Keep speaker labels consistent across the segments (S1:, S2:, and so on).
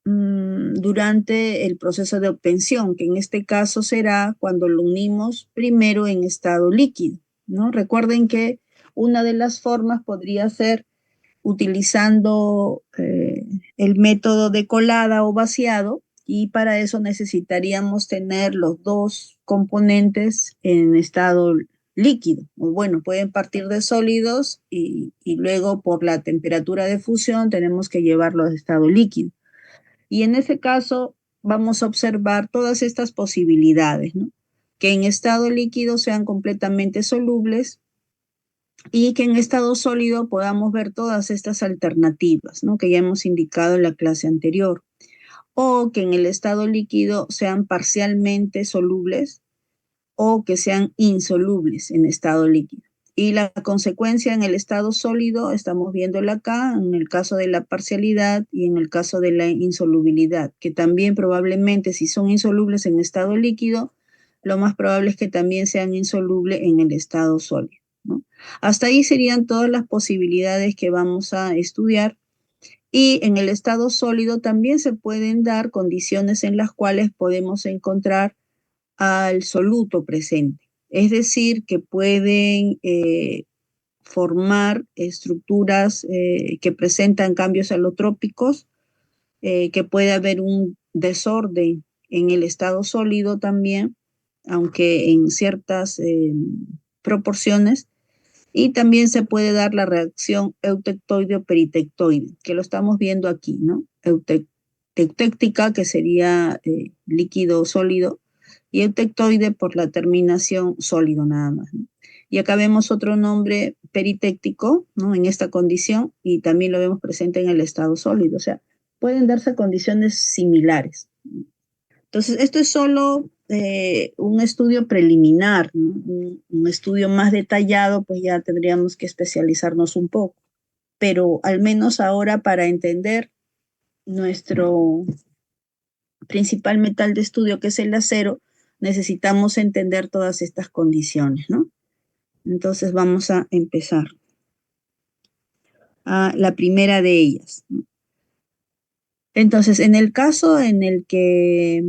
S1: durante el proceso de obtención, que en este caso será cuando lo unimos primero en estado líquido, ¿no? Recuerden que una de las formas podría ser utilizando el método de colada o vaciado, y para eso necesitaríamos tener los dos componentes en estado líquido. O bueno, pueden partir de sólidos y luego por la temperatura de fusión tenemos que llevarlos a estado líquido. Y en ese caso vamos a observar todas estas posibilidades, ¿no? Que en estado líquido sean completamente solubles y que en estado sólido podamos ver todas estas alternativas, ¿no? Que ya hemos indicado en la clase anterior. O que en el estado líquido sean parcialmente solubles o que sean insolubles en estado líquido. Y la consecuencia en el estado sólido, estamos viéndola acá, en el caso de la parcialidad y en el caso de la insolubilidad, que también probablemente si son insolubles en estado líquido, lo más probable es que también sean insolubles en el estado sólido, ¿no? Hasta ahí serían todas las posibilidades que vamos a estudiar. Y en el estado sólido también se pueden dar condiciones en las cuales podemos encontrar al soluto presente. Es decir, que pueden formar estructuras que presentan cambios alotrópicos, que puede haber un desorden en el estado sólido también, aunque en ciertas proporciones, y también se puede dar la reacción eutectoide o peritectoide, que lo estamos viendo aquí, ¿no? Eutectóctica, que sería líquido sólido, y eutectoide por la terminación sólido nada más, ¿no? Y acá vemos otro nombre peritéctico, ¿no? En esta condición, y también lo vemos presente en el estado sólido, o sea, pueden darse condiciones similares. Entonces, esto es solo un estudio preliminar, ¿no? Un estudio más detallado, pues ya tendríamos que especializarnos un poco. Pero al menos ahora para entender nuestro principal metal de estudio, que es el acero, necesitamos entender todas estas condiciones, ¿no? Entonces vamos a empezar. A la primera de ellas, ¿no? Entonces, en el caso en el que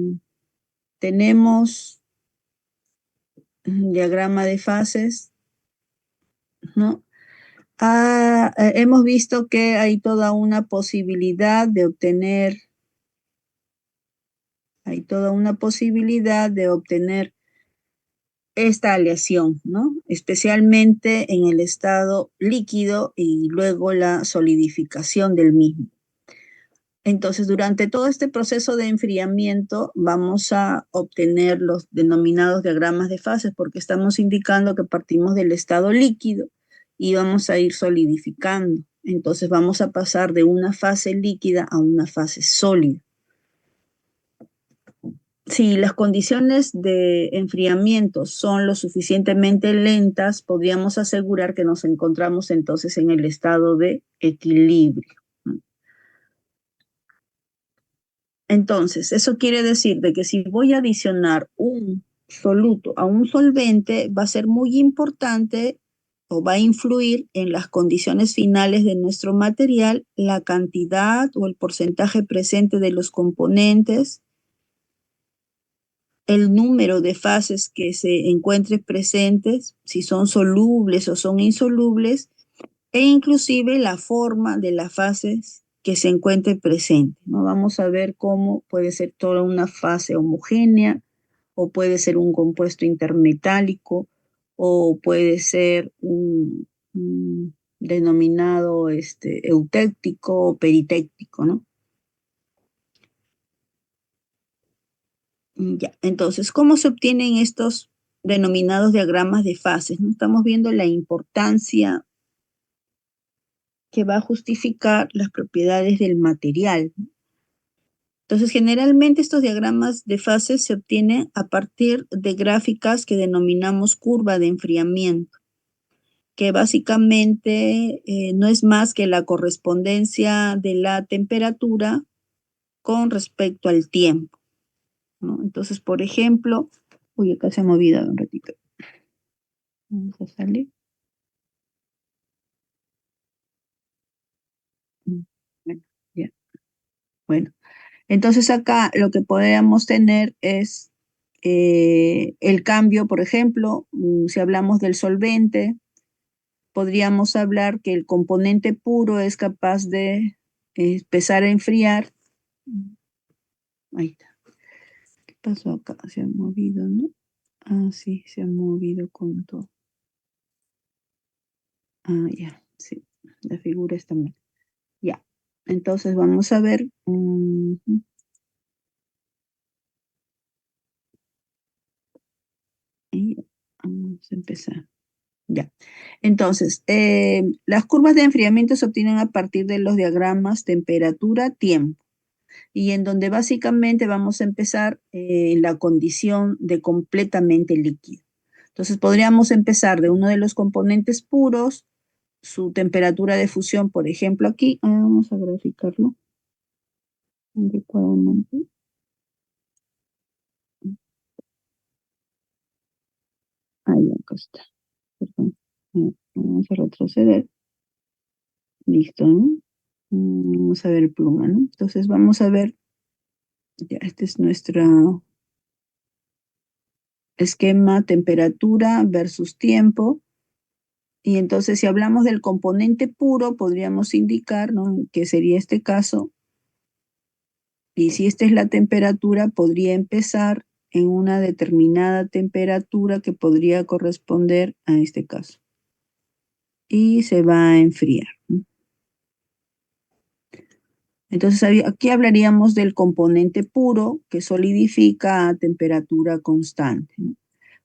S1: tenemos un diagrama de fases, ¿no? Hemos visto que hay toda una posibilidad de obtener, hay toda una posibilidad de obtener esta aleación, ¿no? Especialmente en el estado líquido y luego la solidificación del mismo. Entonces, durante todo este proceso de enfriamiento vamos a obtener los denominados diagramas de fases porque estamos indicando que partimos del estado líquido y vamos a ir solidificando. Entonces vamos a pasar de una fase líquida a una fase sólida. Si las condiciones de enfriamiento son lo suficientemente lentas, podríamos asegurar que nos encontramos entonces en el estado de equilibrio. Entonces, eso quiere decir de que si voy a adicionar un soluto a un solvente, va a ser muy importante o va a influir en las condiciones finales de nuestro material, la cantidad o el porcentaje presente de los componentes, el número de fases que se encuentren presentes, si son solubles o son insolubles, e inclusive la forma de las fases que se encuentre presente, ¿no? Vamos a ver cómo puede ser toda una fase homogénea, o puede ser un compuesto intermetálico, o puede ser un denominado eutéctico o peritéctico, ¿no? Ya, entonces, ¿cómo se obtienen estos denominados diagramas de fases? ¿No? Estamos viendo la importancia que va a justificar las propiedades del material. Entonces, generalmente estos diagramas de fases se obtienen a partir de gráficas que denominamos curva de enfriamiento, que básicamente no es más que la correspondencia de la temperatura con respecto al tiempo, ¿no? Entonces, por ejemplo, uy, acá se me ha olvidado un ratito. Vamos a salir. Bueno, ya. Bueno. Entonces acá lo que podríamos tener es el cambio, por ejemplo, si hablamos del solvente, podríamos hablar que el componente puro es capaz de empezar a enfriar. Ahí está. ¿Qué pasó acá? Se ha movido, ¿no? Ah, sí, se ha movido con todo. Ah, ya, sí, la figura está mal. Ya, entonces vamos a ver. Y vamos a empezar. Ya. Entonces, las curvas de enfriamiento se obtienen a partir de los diagramas temperatura, tiempo, y en donde básicamente vamos a empezar en la condición de completamente líquido. Entonces, podríamos empezar de uno de los componentes puros, su temperatura de fusión, por ejemplo, aquí, vamos a graficarlo adecuadamente. Ahí, acá está. Perdón. Vamos a retroceder. Listo, ¿no? Vamos a ver pluma, ¿no? Entonces vamos a ver, ya, este es nuestro esquema temperatura versus tiempo. Y entonces si hablamos del componente puro, podríamos indicar, ¿no? Que sería este caso. Y si esta es la temperatura, podría empezar en una determinada temperatura que podría corresponder a este caso. Y se va a enfriar, ¿no? Entonces aquí hablaríamos del componente puro que solidifica a temperatura constante, ¿no?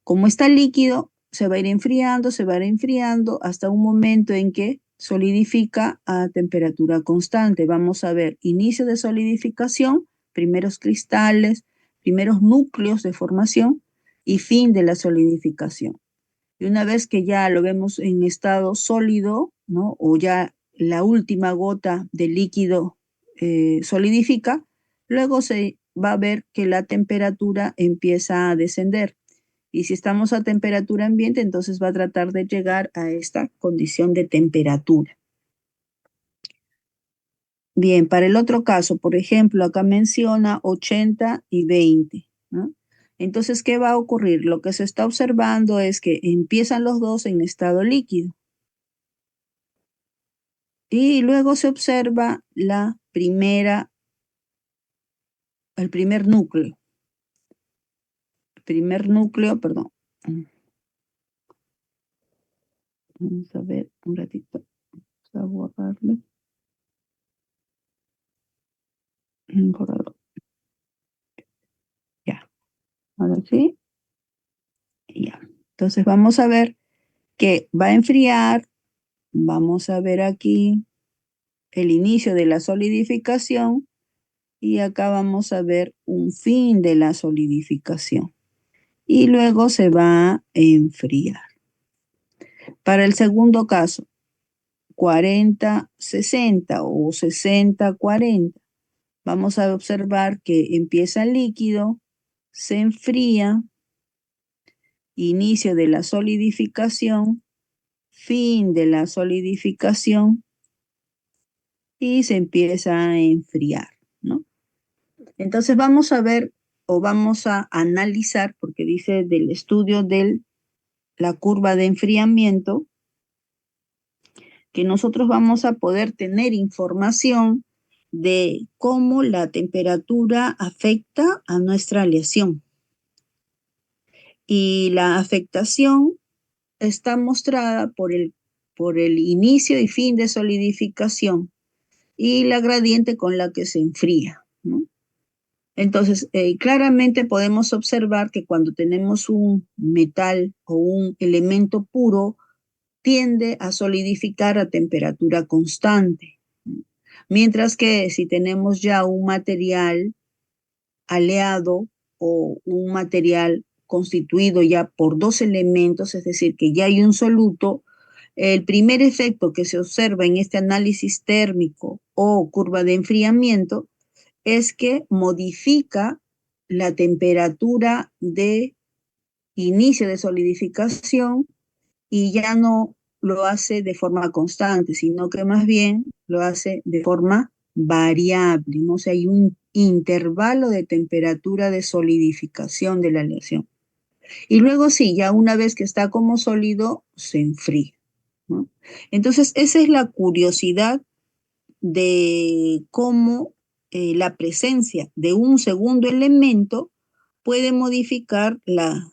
S1: Como está líquido, se va a ir enfriando hasta un momento en que solidifica a temperatura constante. Vamos a ver inicio de solidificación, primeros cristales, primeros núcleos de formación y fin de la solidificación. Y una vez que ya lo vemos en estado sólido, ¿no? O ya la última gota de líquido solidifica, luego se va a ver que la temperatura empieza a descender. Y si estamos a temperatura ambiente, entonces va a tratar de llegar a esta condición de temperatura. Bien, para el otro caso, por ejemplo, acá menciona 80 y 20, ¿no? Entonces, ¿qué va a ocurrir? Lo que se está observando es que empiezan los dos en estado líquido y luego se observa el primer núcleo, perdón. Vamos a ver un ratito, vamos a borrarlo. Borrado. Ya, ahora sí. Ya. Entonces vamos a ver que va a enfriar. Vamos a ver aquí el inicio de la solidificación y acá vamos a ver un fin de la solidificación. Y luego se va a enfriar. Para el segundo caso, 40-60 o 60-40, vamos a observar que empieza líquido, se enfría, inicio de la solidificación, fin de la solidificación y se empieza a enfriar, ¿no? Entonces vamos a ver o vamos a analizar, porque dice del estudio de la curva de enfriamiento, que nosotros vamos a poder tener información de cómo la temperatura afecta a nuestra aleación. Y la afectación está mostrada por el inicio y fin de solidificación y la gradiente con la que se enfría, ¿no? Entonces, claramente podemos observar que cuando tenemos un metal o un elemento puro, tiende a solidificar a temperatura constante, ¿no? Mientras que si tenemos ya un material aleado o un material constituido ya por dos elementos, es decir, que ya hay un soluto, el primer efecto que se observa en este análisis térmico o curva de enfriamiento es que modifica la temperatura de inicio de solidificación y ya no lo hace de forma constante, sino que más bien lo hace de forma variable, ¿no? O sea, hay un intervalo de temperatura de solidificación de la aleación. Y luego sí, ya una vez que está como sólido, se enfría, ¿no? Entonces, esa es la curiosidad de cómo la presencia de un segundo elemento puede modificar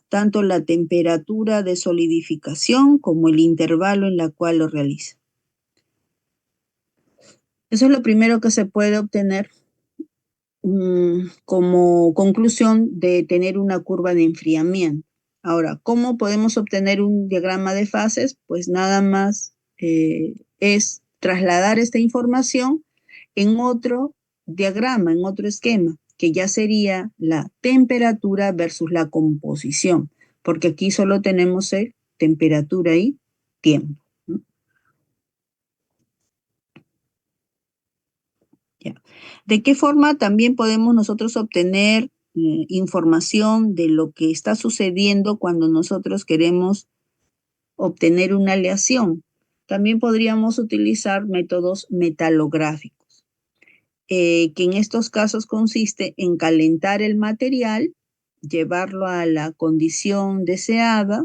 S1: tanto la temperatura de solidificación como el intervalo en la cual lo realiza. Eso es lo primero que se puede obtener como conclusión de tener una curva de enfriamiento. Ahora, ¿cómo podemos obtener un diagrama de fases? Pues nada más es trasladar esta información en otro diagrama, en otro esquema, que ya sería la temperatura versus la composición, porque aquí solo tenemos el temperatura y tiempo, ¿no? Ya. ¿De qué forma también podemos nosotros obtener información de lo que está sucediendo cuando nosotros queremos obtener una aleación? También podríamos utilizar métodos metalográficos, que en estos casos consiste en calentar el material, llevarlo a la condición deseada,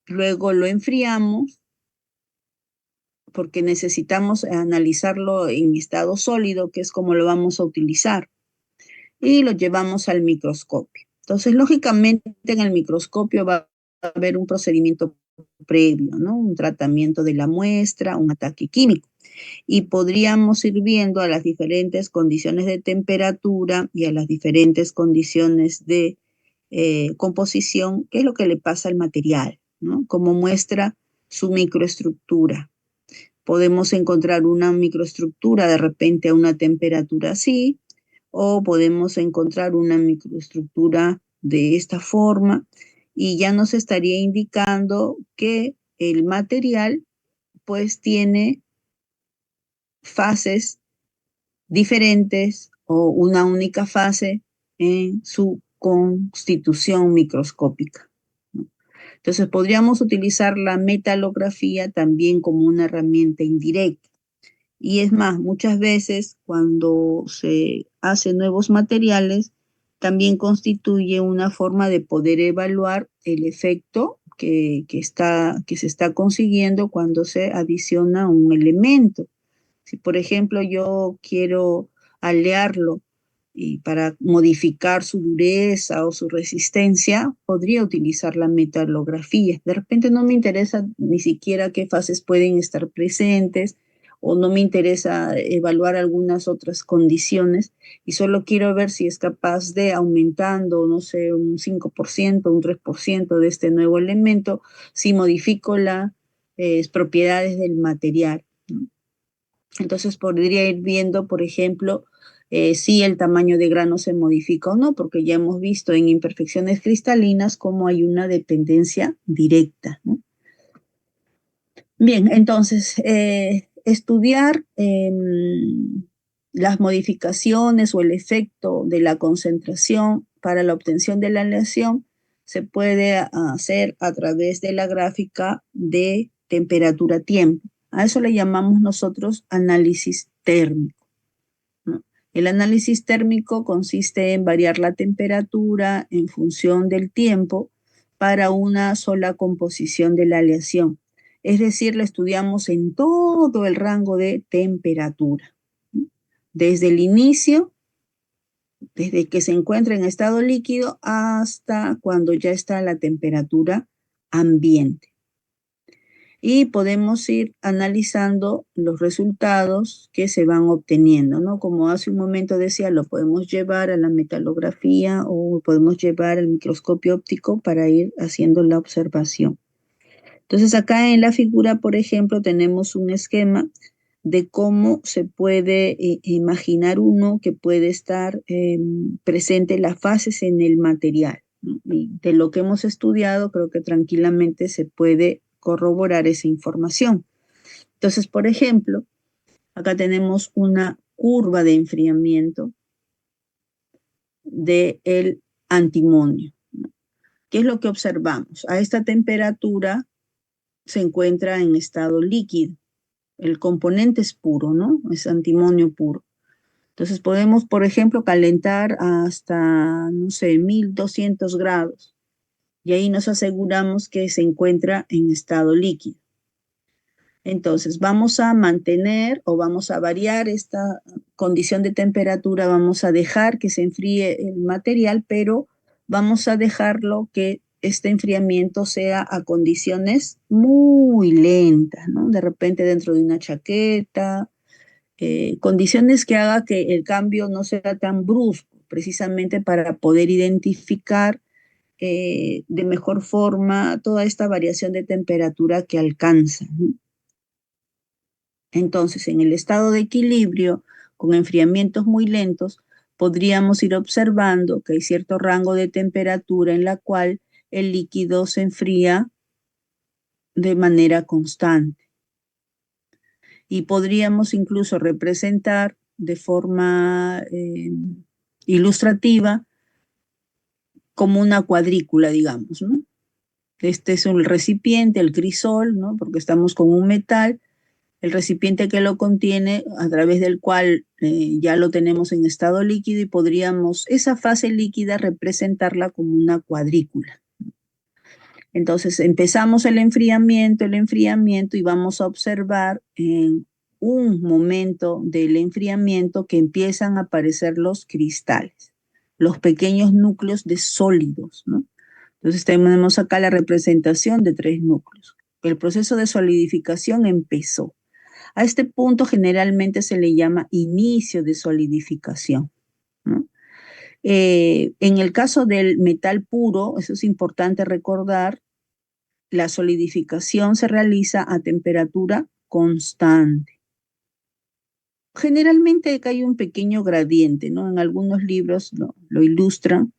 S1: luego lo enfriamos porque necesitamos analizarlo en estado sólido, que es como lo vamos a utilizar, y lo llevamos al microscopio. Entonces, lógicamente, en el microscopio va a haber un procedimiento previo, ¿no? Un tratamiento de la muestra, un ataque químico. Y podríamos ir viendo a las diferentes condiciones de temperatura y a las diferentes condiciones de composición, qué es lo que le pasa al material, ¿no? Cómo muestra su microestructura. Podemos encontrar una microestructura de repente a una temperatura así, o podemos encontrar una microestructura de esta forma y ya nos estaría indicando que el material pues tiene fases diferentes o una única fase en su constitución microscópica, ¿no? Entonces podríamos utilizar la metalografía también como una herramienta indirecta. Y es más, muchas veces cuando se hacen nuevos materiales, también constituye una forma de poder evaluar el efecto que se está consiguiendo cuando se adiciona un elemento. Si, por ejemplo, yo quiero alearlo y para modificar su dureza o su resistencia, podría utilizar la metalografía. De repente no me interesa ni siquiera qué fases pueden estar presentes o no me interesa evaluar algunas otras condiciones y solo quiero ver si es capaz de aumentando, no sé, un 5%, un 3% de este nuevo elemento, si modifico las propiedades del material, ¿no? Entonces podría ir viendo, por ejemplo, si el tamaño de grano se modifica o no, porque ya hemos visto en imperfecciones cristalinas cómo hay una dependencia directa, ¿no? Bien, entonces, estudiar las modificaciones o el efecto de la concentración para la obtención de la aleación se puede hacer a través de la gráfica de temperatura-tiempo. A eso le llamamos nosotros análisis térmico, ¿no? El análisis térmico consiste en variar la temperatura en función del tiempo para una sola composición de la aleación. Es decir, la estudiamos en todo el rango de temperatura, ¿no? Desde el inicio, desde que se encuentra en estado líquido hasta cuando ya está a la temperatura ambiente. Y podemos ir analizando los resultados que se van obteniendo, ¿no? Como hace un momento decía, lo podemos llevar a la metalografía o podemos llevar al microscopio óptico para ir haciendo la observación. Entonces acá en la figura, por ejemplo, tenemos un esquema de cómo se puede imaginar uno que puede estar presente las fases en el material, ¿no? Y de lo que hemos estudiado, creo que tranquilamente se puede corroborar esa información. Entonces, por ejemplo, acá tenemos una curva de enfriamiento del antimonio, ¿no? ¿Qué es lo que observamos? A esta temperatura se encuentra en estado líquido. el componente es puro, ¿no? Es antimonio puro. Entonces podemos, por ejemplo, calentar hasta, no sé, 1200 grados. Y ahí nos aseguramos que se encuentra en estado líquido. Entonces, vamos a mantener o vamos a variar esta condición de temperatura, vamos a dejar que se enfríe el material, pero vamos a dejarlo que este enfriamiento sea a condiciones muy lentas, ¿no? De repente dentro de una chaqueta, condiciones que haga que el cambio no sea tan brusco, precisamente para poder identificar de mejor forma toda esta variación de temperatura que alcanza, ¿no? Entonces, en el estado de equilibrio, con enfriamientos muy lentos, podríamos ir observando que hay cierto rango de temperatura en la cual el líquido se enfría de manera constante. Y podríamos incluso representar de forma ilustrativa como una cuadrícula, digamos, ¿no? Este es el recipiente, el crisol, ¿no? Porque estamos con un metal, el recipiente que lo contiene, a través del cual ya lo tenemos en estado líquido y podríamos esa fase líquida representarla como una cuadrícula. Entonces empezamos el enfriamiento y vamos a observar en un momento del enfriamiento que empiezan a aparecer los cristales, los pequeños núcleos de sólidos, ¿no? Entonces tenemos acá la representación de 3 núcleos. El proceso de solidificación empezó. A este punto generalmente se le llama inicio de solidificación, ¿no? En el caso del metal puro, eso es importante recordar, la solidificación se realiza a temperatura constante. Generalmente acá hay un pequeño gradiente, ¿no? En algunos libros lo ilustran,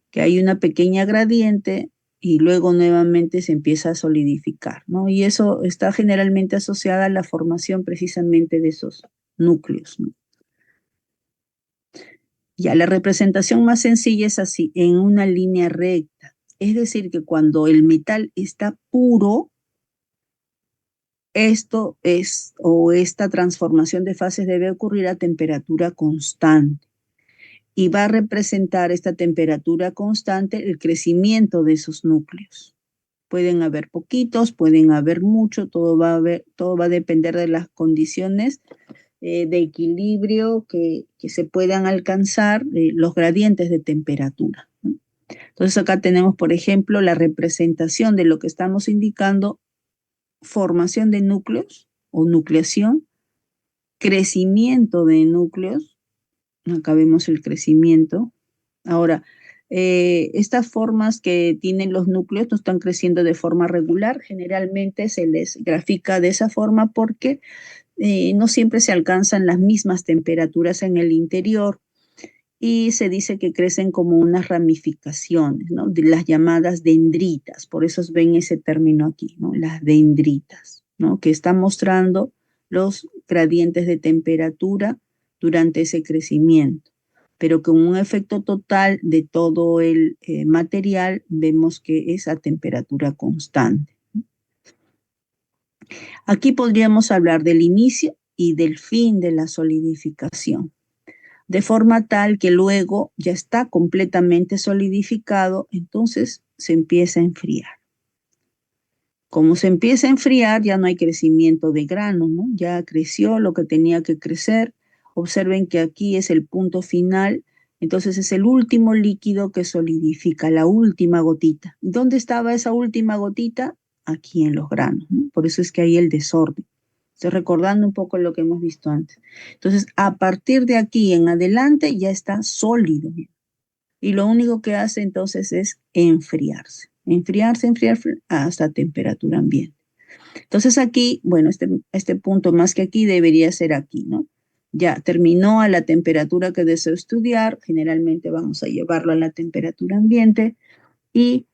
S1: que hay una pequeña gradiente y luego nuevamente se empieza a solidificar, ¿no? Y eso está generalmente asociada a la formación precisamente de esos núcleos, ¿no? Ya, la representación más sencilla es así, en una línea recta. Es decir, que cuando el metal está puro, esto es, o esta transformación de fases debe ocurrir a temperatura constante y va a representar esta temperatura constante el crecimiento de esos núcleos. Pueden haber poquitos, pueden haber mucho, todo va a depender de las condiciones de equilibrio que se puedan alcanzar, los gradientes de temperatura, ¿no? Entonces acá tenemos, por ejemplo, la representación de lo que estamos indicando, formación de núcleos o nucleación, crecimiento de núcleos, acá vemos el crecimiento. Ahora, estas formas que tienen los núcleos no están creciendo de forma regular, generalmente se les grafica de esa forma porque no siempre se alcanzan las mismas temperaturas en el interior y se dice que crecen como unas ramificaciones, ¿no? De las llamadas dendritas, por eso ven ese término aquí, ¿no? Las dendritas, ¿no? Que están mostrando los gradientes de temperatura durante ese crecimiento, pero con un efecto total de todo el material vemos que es a temperatura constante. Aquí podríamos hablar del inicio y del fin de la solidificación, de forma tal que luego ya está completamente solidificado, entonces se empieza a enfriar. Como se empieza a enfriar, ya no hay crecimiento de grano, ¿no? Ya creció lo que tenía que crecer. Observen que aquí es el punto final, entonces es el último líquido que solidifica, la última gotita. ¿Dónde estaba esa última gotita? Aquí en los granos, ¿no? Por eso es que hay el desorden. Estoy recordando un poco lo que hemos visto antes. Entonces, a partir de aquí en adelante ya está sólido. Y lo único que hace entonces es enfriarse. Enfriar hasta temperatura ambiente. Entonces aquí, bueno, este punto más que aquí debería ser aquí, ¿no? Ya terminó a la temperatura que deseo estudiar. Generalmente vamos a llevarlo a la temperatura ambiente y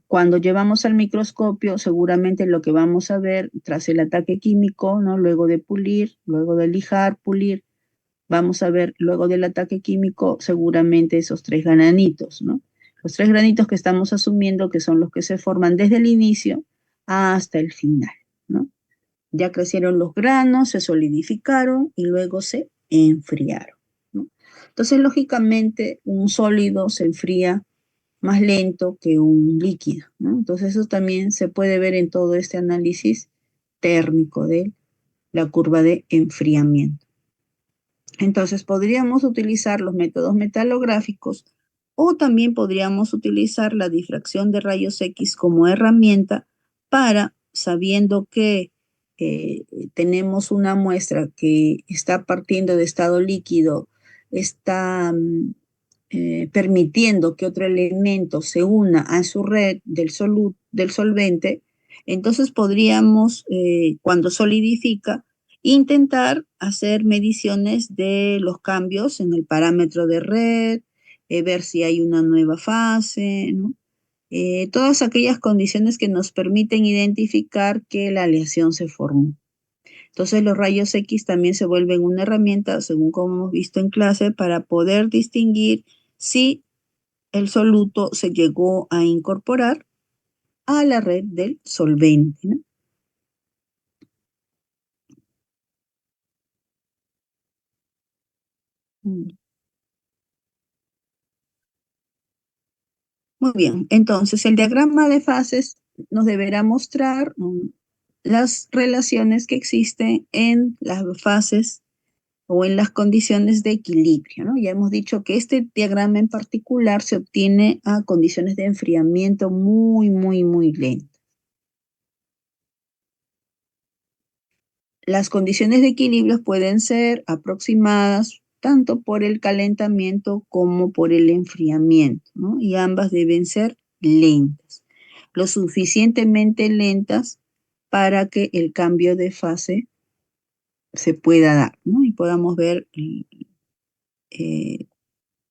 S1: cuando llevamos al microscopio, seguramente lo que vamos a ver tras el ataque químico, ¿no? Luego de pulir, luego de lijar, pulir, vamos a ver luego del ataque químico seguramente esos 3 granitos, ¿no? Los 3 granitos que estamos asumiendo que son los que se forman desde el inicio hasta el final, ¿no? Ya crecieron los granos, se solidificaron y luego se enfriaron, ¿no? Entonces, lógicamente, un sólido se enfría más lento que un líquido, ¿no? Entonces, eso también se puede ver en todo este análisis térmico de la curva de enfriamiento. Entonces, podríamos utilizar los métodos metalográficos o también podríamos utilizar la difracción de rayos X como herramienta para, sabiendo que eh, tenemos una muestra que está partiendo de estado líquido, está permitiendo que otro elemento se una a su red del solvente, entonces podríamos, cuando solidifica, intentar hacer mediciones de los cambios en el parámetro de red, ver si hay una nueva fase, ¿no? Todas aquellas condiciones que nos permiten identificar que la aleación se formó. Entonces los rayos X también se vuelven una herramienta, según como hemos visto en clase, para poder distinguir si el soluto se llegó a incorporar a la red del solvente, ¿no? Mm. Muy bien, entonces el diagrama de fases nos deberá mostrar las relaciones que existen en las fases o en las condiciones de equilibrio, ¿no? Ya hemos dicho que este diagrama en particular se obtiene a condiciones de enfriamiento muy, muy, muy lentas. Las condiciones de equilibrio pueden ser aproximadas tanto por el calentamiento como por el enfriamiento, ¿no? Y ambas deben ser lentas, lo suficientemente lentas para que el cambio de fase se pueda dar, ¿no? Y podamos ver eh,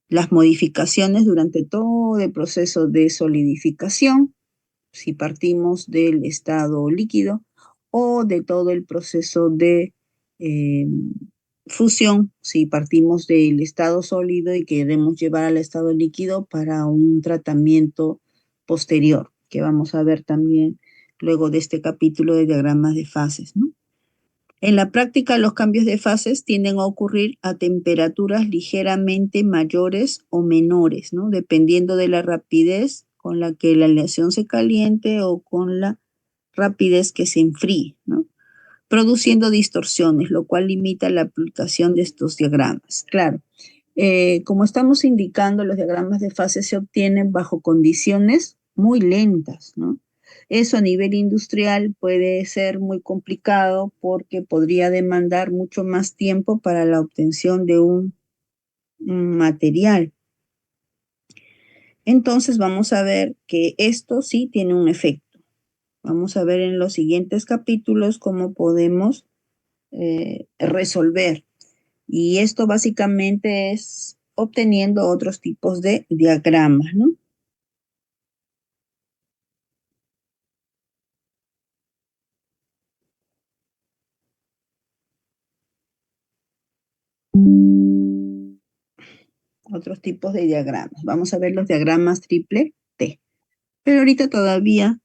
S1: las modificaciones durante todo el proceso de solidificación, si partimos del estado líquido, o de todo el proceso de eh, fusión, si partimos del estado sólido y queremos llevar al estado líquido para un tratamiento posterior, que vamos a ver también luego de este capítulo de diagramas de fases, ¿no? En la práctica, los cambios de fases tienden a ocurrir a temperaturas ligeramente mayores o menores, ¿no? Dependiendo de la rapidez con la que la aleación se caliente o con la rapidez que se enfríe, ¿no? Produciendo distorsiones, lo cual limita la aplicación de estos diagramas. Claro, como estamos indicando, los diagramas de fase se obtienen bajo condiciones muy lentas, ¿no? Eso a nivel industrial puede ser muy complicado porque podría demandar mucho más tiempo para la obtención de un material. Entonces vamos a ver que esto sí tiene un efecto. Vamos a ver en los siguientes capítulos cómo podemos resolver. Y esto básicamente es obteniendo otros tipos de diagramas, ¿no? Otros tipos de diagramas. Vamos a ver los diagramas triple T. Pero ahorita todavía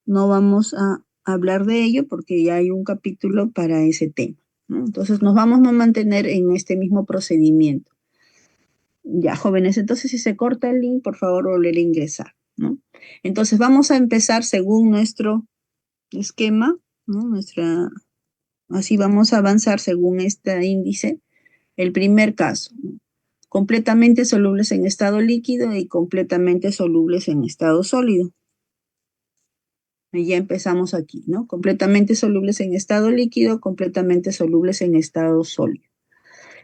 S1: no vamos a hablar de ello porque ya hay un capítulo para ese tema, ¿no? Entonces nos vamos a mantener en este mismo procedimiento. Ya, jóvenes, entonces si se corta el link, por favor, volver a ingresar, ¿no? Entonces vamos a empezar según nuestro esquema, ¿no? Así vamos a avanzar según este índice. El primer caso, ¿no? Completamente solubles en estado líquido y completamente solubles en estado sólido. Y ya empezamos aquí, ¿no? Completamente solubles en estado líquido, completamente solubles en estado sólido.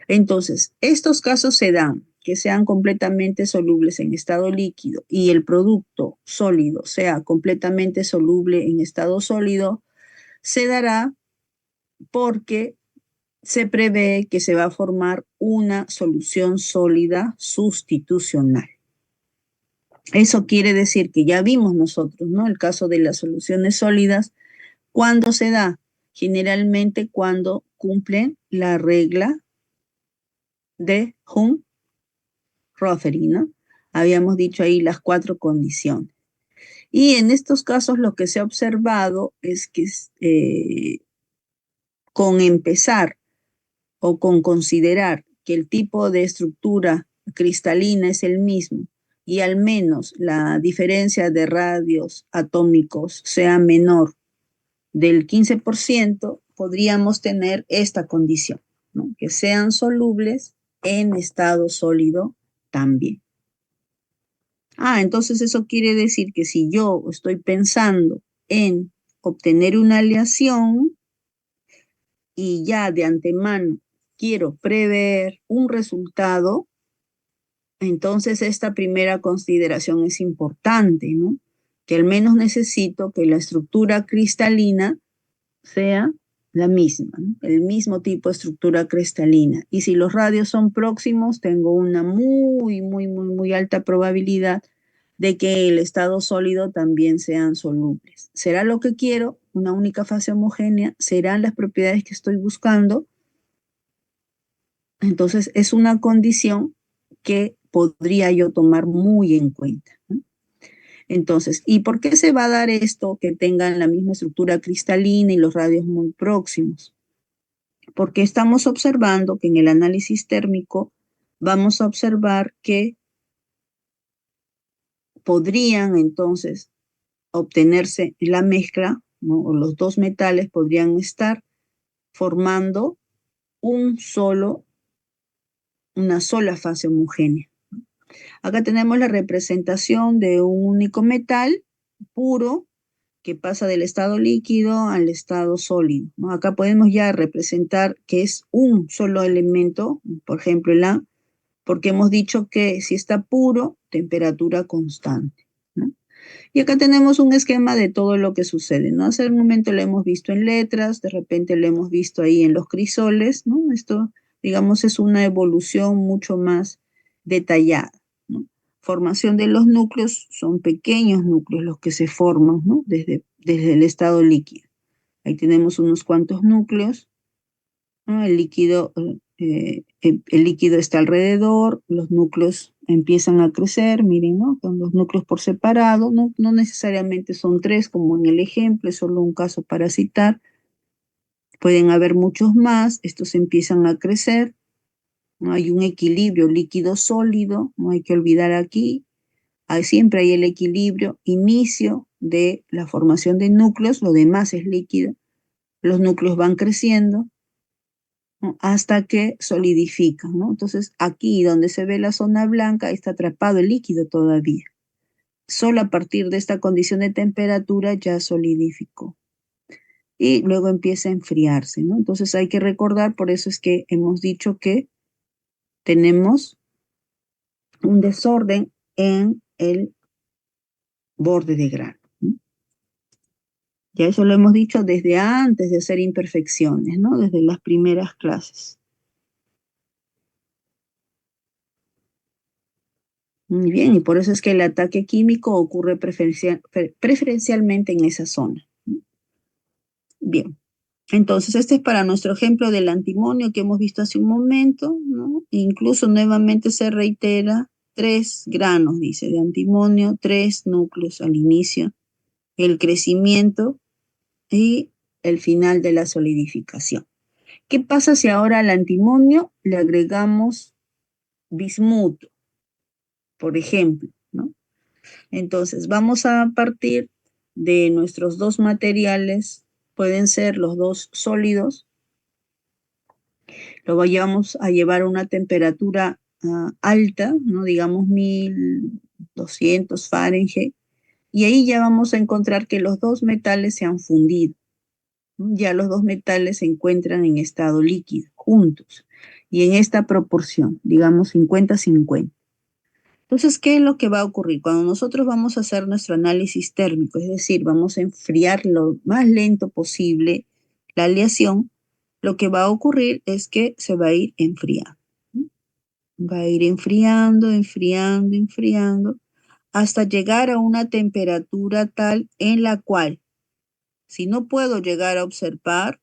S1: Entonces, estos casos se dan que sean completamente solubles en estado líquido y el producto sólido sea completamente soluble en estado sólido, se dará porque se prevé que se va a formar una solución sólida sustitucional. Eso quiere decir que ya vimos nosotros, ¿no? El caso de las soluciones sólidas, ¿cuándo se da? Generalmente cuando cumplen la regla de Hume-Rothery, ¿no? Habíamos dicho ahí las 4 condiciones. Y en estos casos lo que se ha observado es que con empezar o con considerar que el tipo de estructura cristalina es el mismo y al menos la diferencia de radios atómicos sea menor del 15%, podríamos tener esta condición, ¿no? Que sean solubles en estado sólido también. Entonces eso quiere decir que si yo estoy pensando en obtener una aleación y ya de antemano quiero prever un resultado, entonces esta primera consideración es importante, ¿no? Que al menos necesito que la estructura cristalina sea la misma, ¿no? El mismo tipo de estructura cristalina. Y si los radios son próximos, tengo una muy alta probabilidad de que el estado sólido también sean solubles. ¿Será lo que quiero? Una única fase homogénea. ¿Serán las propiedades que estoy buscando? Entonces, es una condición que podría yo tomar muy en cuenta, ¿no? Entonces, ¿y por qué se va a dar esto que tengan la misma estructura cristalina y los radios muy próximos? Porque estamos observando que en el análisis térmico vamos a observar que podrían entonces obtenerse la mezcla, ¿no? O los dos metales podrían estar formando una sola fase homogénea. Acá tenemos la representación de un único metal puro que pasa del estado líquido al estado sólido, ¿no? Acá podemos ya representar que es un solo elemento, por ejemplo el A, porque hemos dicho que si está puro, temperatura constante, ¿no? Y acá tenemos un esquema de todo lo que sucede, ¿no? Hace un momento lo hemos visto en letras, de repente lo hemos visto ahí en los crisoles, ¿no? Esto, digamos, es una evolución mucho más detallada, ¿no? Formación de los núcleos, son pequeños núcleos los que se forman, ¿no? Desde el estado líquido. Ahí tenemos unos cuantos núcleos, ¿no? El líquido está alrededor, los núcleos empiezan a crecer, miren, ¿no? Con los núcleos por separado, no necesariamente son tres, como en el ejemplo, es solo un caso para citar. Pueden haber muchos más, estos empiezan a crecer, ¿no? Hay un equilibrio líquido-sólido, no hay que olvidar aquí, siempre hay el equilibrio, inicio de la formación de núcleos, lo demás es líquido, los núcleos van creciendo, ¿no? Hasta que solidifican, ¿no? Entonces, aquí donde se ve la zona blanca está atrapado el líquido todavía. Solo a partir de esta condición de temperatura ya solidificó. Y luego empieza a enfriarse, ¿no? Entonces hay que recordar, por eso es que hemos dicho que tenemos un desorden en el borde de grano, ¿no? Ya eso lo hemos dicho desde antes de hacer imperfecciones, ¿no? Desde las primeras clases. Muy bien, y por eso es que el ataque químico ocurre preferencialmente en esa zona. Bien, entonces este es para nuestro ejemplo del antimonio que hemos visto hace un momento, ¿no? Incluso nuevamente se reitera 3 granos, dice, de antimonio, 3 núcleos al inicio, el crecimiento y el final de la solidificación. ¿Qué pasa si ahora al antimonio le agregamos bismuto, por ejemplo, ¿no? Entonces, vamos a partir de nuestros dos materiales, pueden ser los dos sólidos, lo vamos a llevar a una temperatura alta, ¿no? Digamos 1200 Fahrenheit, y ahí ya vamos a encontrar que los dos metales se han fundido, ¿no? Ya los dos metales se encuentran en estado líquido, juntos, y en esta proporción, digamos 50-50. Entonces, ¿qué es lo que va a ocurrir? Cuando nosotros vamos a hacer nuestro análisis térmico, es decir, vamos a enfriar lo más lento posible la aleación, lo que va a ocurrir es que se va a ir enfriando. Va a ir enfriando, enfriando, enfriando, hasta llegar a una temperatura tal en la cual, si no puedo llegar a observar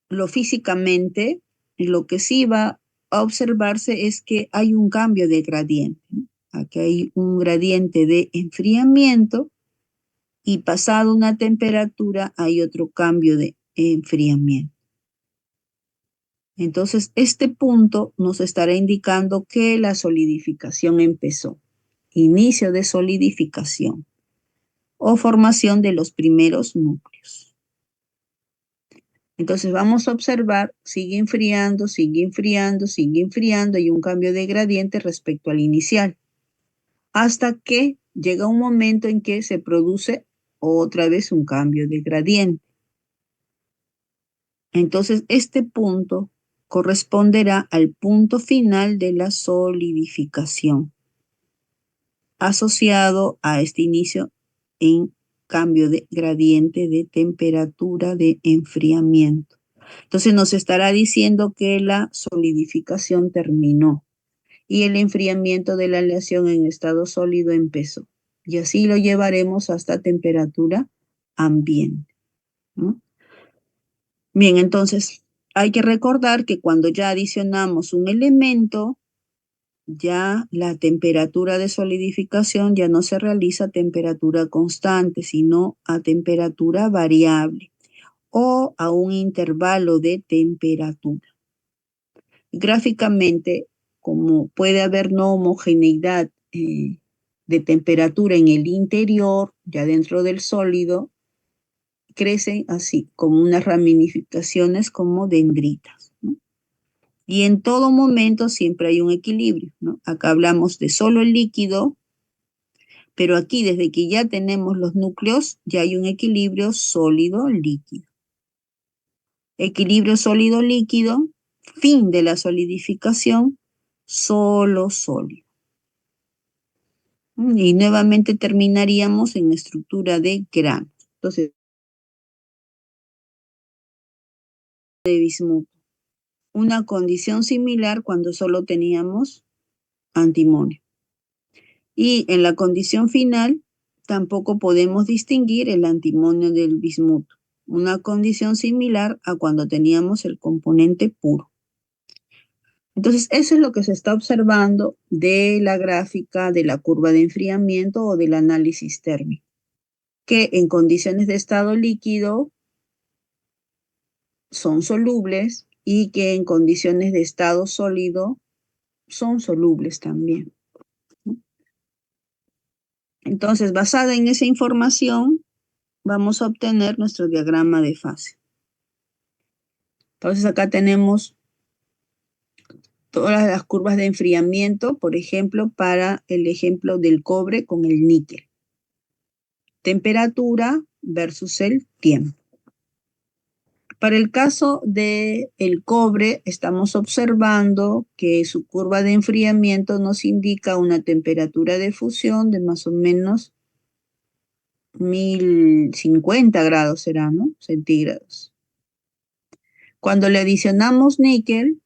S1: lo físicamente, lo que sí va a observarse es que hay un cambio de gradiente, ¿no? Aquí hay un gradiente de enfriamiento y pasado una temperatura hay otro cambio de enfriamiento. Entonces, este punto nos estará indicando que la solidificación empezó. Inicio de solidificación o formación de los primeros núcleos. Entonces vamos a observar, sigue enfriando, sigue enfriando, sigue enfriando, y un cambio de gradiente respecto al inicial, hasta que llega un momento en que se produce otra vez un cambio de gradiente. Entonces este punto corresponderá al punto final de la solidificación, asociado a este inicio en cambio de gradiente de temperatura de enfriamiento. Entonces nos estará diciendo que la solidificación terminó y el enfriamiento de la aleación en estado sólido empezó. Y así lo llevaremos hasta temperatura ambiente, ¿no? Bien, entonces hay que recordar que cuando ya adicionamos un elemento, ya la temperatura de solidificación ya no se realiza a temperatura constante, sino a temperatura variable o a un intervalo de temperatura. Gráficamente, como puede haber no homogeneidad de temperatura en el interior, ya dentro del sólido, crecen así, como unas ramificaciones como dendritas, ¿no? Y en todo momento siempre hay un equilibrio, ¿no? Acá hablamos de solo el líquido, pero aquí desde que ya tenemos los núcleos, ya hay un equilibrio sólido-líquido. Equilibrio sólido-líquido, fin de la solidificación, solo sólido. Y nuevamente terminaríamos en estructura de granos. Entonces, de bismuto. Una condición similar cuando solo teníamos antimonio. Y en la condición final, tampoco podemos distinguir el antimonio del bismuto. Una condición similar a cuando teníamos el componente puro. Entonces, eso es lo que se está observando de la gráfica de la curva de enfriamiento o del análisis térmico, que en condiciones de estado líquido son solubles y que en condiciones de estado sólido son solubles también. Entonces, basada en esa información, vamos a obtener nuestro diagrama de fase. Entonces, acá tenemos todas las curvas de enfriamiento, por ejemplo, para el ejemplo del cobre con el níquel. Temperatura versus el tiempo. Para el caso del cobre, estamos observando que su curva de enfriamiento nos indica una temperatura de fusión de más o menos 1050 grados, será, ¿no? Centígrados. Cuando le adicionamos níquel,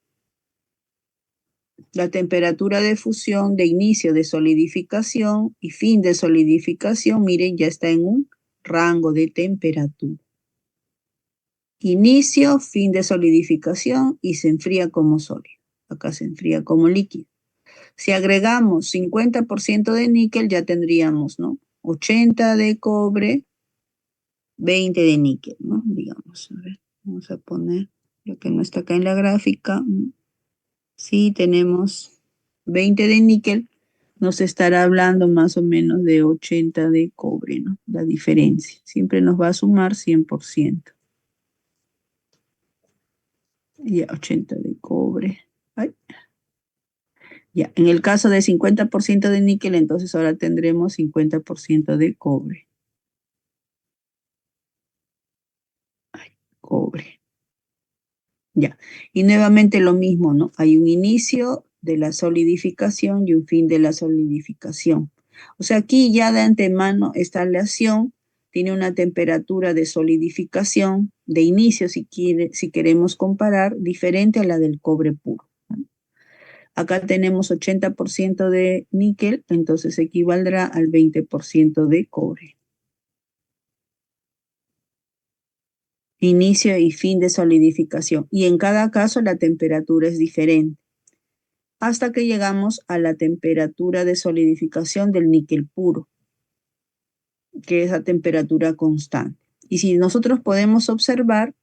S1: la temperatura de fusión de inicio de solidificación y fin de solidificación, miren, ya está en un rango de temperatura. Inicio, fin de solidificación y se enfría como sólido. Acá se enfría como líquido. Si agregamos 50% de níquel, ya tendríamos, ¿no? 80 de cobre, 20 de níquel, ¿no? Digamos, a ver, vamos a poner lo que no está acá en la gráfica. Sí, tenemos 20 de níquel, nos estará hablando más o menos de 80 de cobre, ¿no? La diferencia. Siempre nos va a sumar 100%. Ya, 80 de cobre. Ay. Ya, en el caso de 50% de níquel, entonces ahora tendremos 50% de cobre. Ay, cobre. Ya, y nuevamente lo mismo, ¿no? Hay un inicio de la solidificación y un fin de la solidificación. O sea, aquí ya de antemano esta aleación tiene una temperatura de solidificación de inicio, si queremos comparar, diferente a la del cobre puro. Acá tenemos 80% de níquel, entonces equivaldrá al 20% de cobre. Inicio y fin de solidificación. Y en cada caso la temperatura es diferente, hasta que llegamos a la temperatura de solidificación del níquel puro, que es a temperatura constante. Y si nosotros podemos observar,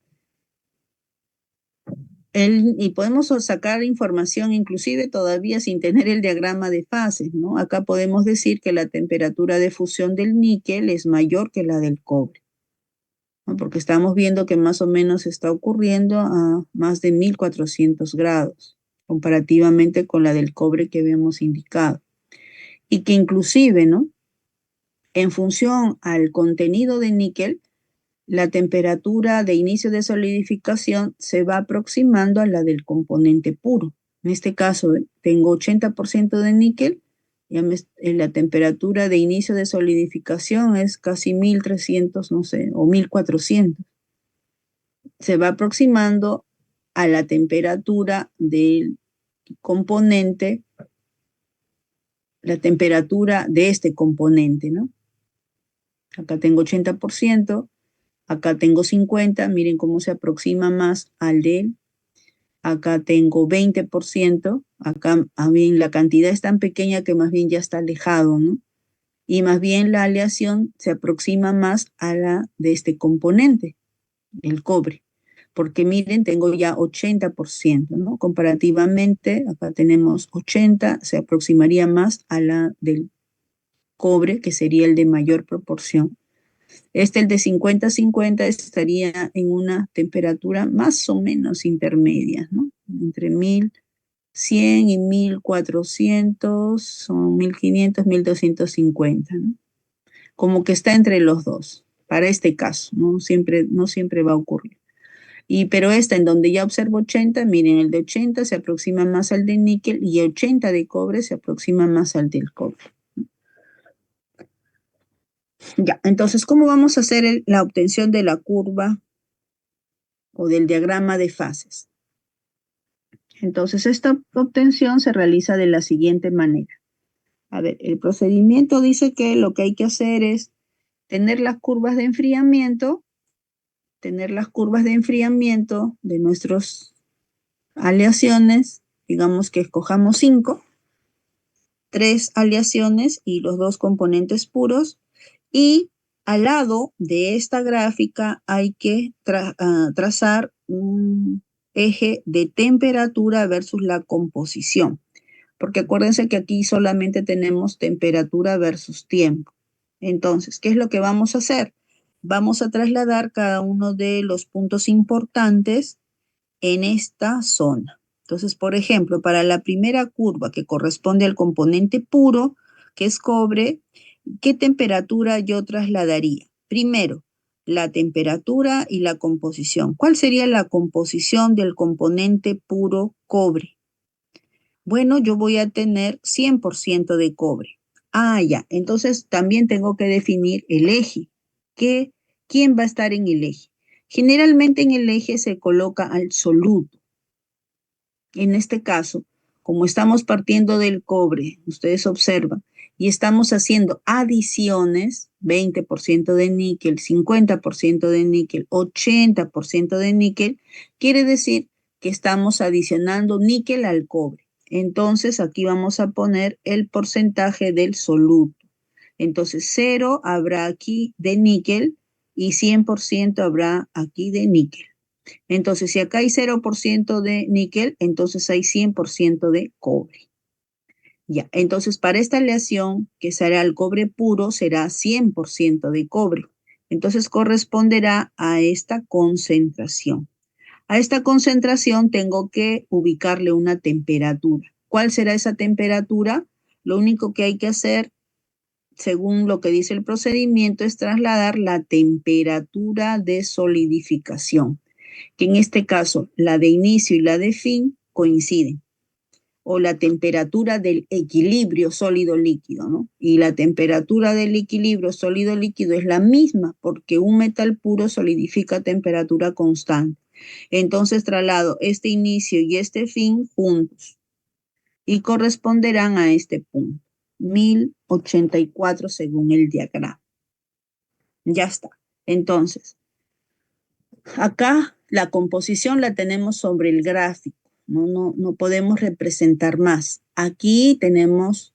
S1: Y podemos sacar información inclusive todavía sin tener el diagrama de fases, ¿no? Acá podemos decir que la temperatura de fusión del níquel es mayor que la del cobre, ¿no? Porque estamos viendo que más o menos está ocurriendo a más de 1400 grados, comparativamente con la del cobre que habíamos indicado. Y que inclusive, ¿no? En función al contenido de níquel, la temperatura de inicio de solidificación se va aproximando a la del componente puro. En este caso, tengo 80% de níquel, la temperatura de inicio de solidificación es casi 1300, no sé, o 1400. Se va aproximando a la temperatura del componente, la temperatura de este componente, ¿no? Acá tengo 80%. Acá tengo 50, miren cómo se aproxima más al de él. Acá tengo 20%, acá a mí la cantidad es tan pequeña que más bien ya está alejado, ¿no? Y más bien la aleación se aproxima más a la de este componente, el cobre. Porque miren, tengo ya 80%, ¿no? Comparativamente, acá tenemos 80, se aproximaría más a la del cobre, que sería el de mayor proporción. El de 50-50, estaría en una temperatura más o menos intermedia, ¿no? Entre 1100 y 1400, son 1500, 1250, ¿no? Como que está entre los dos, para este caso, ¿no? No siempre va a ocurrir. Pero esta, en donde ya observo 80, miren, el de 80 se aproxima más al de níquel y el 80 de cobre se aproxima más al del cobre. Ya, entonces, ¿cómo vamos a hacer la obtención de la curva o del diagrama de fases? Entonces, esta obtención se realiza de la siguiente manera. A ver, el procedimiento dice que lo que hay que hacer es tener las curvas de enfriamiento, de nuestras aleaciones, digamos que escojamos 5, 3 aleaciones y los 2 componentes puros, y al lado de esta gráfica hay que trazar un eje de temperatura versus la composición, porque acuérdense que aquí solamente tenemos temperatura versus tiempo. Entonces, ¿qué es lo que vamos a hacer? Vamos a trasladar cada uno de los puntos importantes en esta zona. Entonces, por ejemplo, para la primera curva que corresponde al componente puro, que es cobre, ¿qué temperatura yo trasladaría? Primero, la temperatura y la composición. ¿Cuál sería la composición del componente puro cobre? Bueno, yo voy a tener 100% de cobre. Ah, ya. Entonces también tengo que definir el eje. ¿Quién va a estar en el eje? Generalmente en el eje se coloca al soluto. En este caso, como estamos partiendo del cobre, ustedes observan, y estamos haciendo adiciones, 20% de níquel, 50% de níquel, 80% de níquel, quiere decir que estamos adicionando níquel al cobre. Entonces, aquí vamos a poner el porcentaje del soluto. Entonces, 0 habrá aquí de níquel y 100% habrá aquí de níquel. Entonces, si acá hay 0% de níquel, entonces hay 100% de cobre. Ya, entonces para esta aleación, que será el cobre puro, será 100% de cobre. Entonces corresponderá a esta concentración. A esta concentración tengo que ubicarle una temperatura. ¿Cuál será esa temperatura? Lo único que hay que hacer, según lo que dice el procedimiento, es trasladar la temperatura de solidificación, que en este caso la de inicio y la de fin coinciden, o la temperatura del equilibrio sólido-líquido, ¿no? Y la temperatura del equilibrio sólido-líquido es la misma porque un metal puro solidifica a temperatura constante. Entonces traslado este inicio y este fin juntos y corresponderán a este punto, 1084 según el diagrama. Ya está. Entonces, acá la composición la tenemos sobre el gráfico, no podemos representar más. Aquí tenemos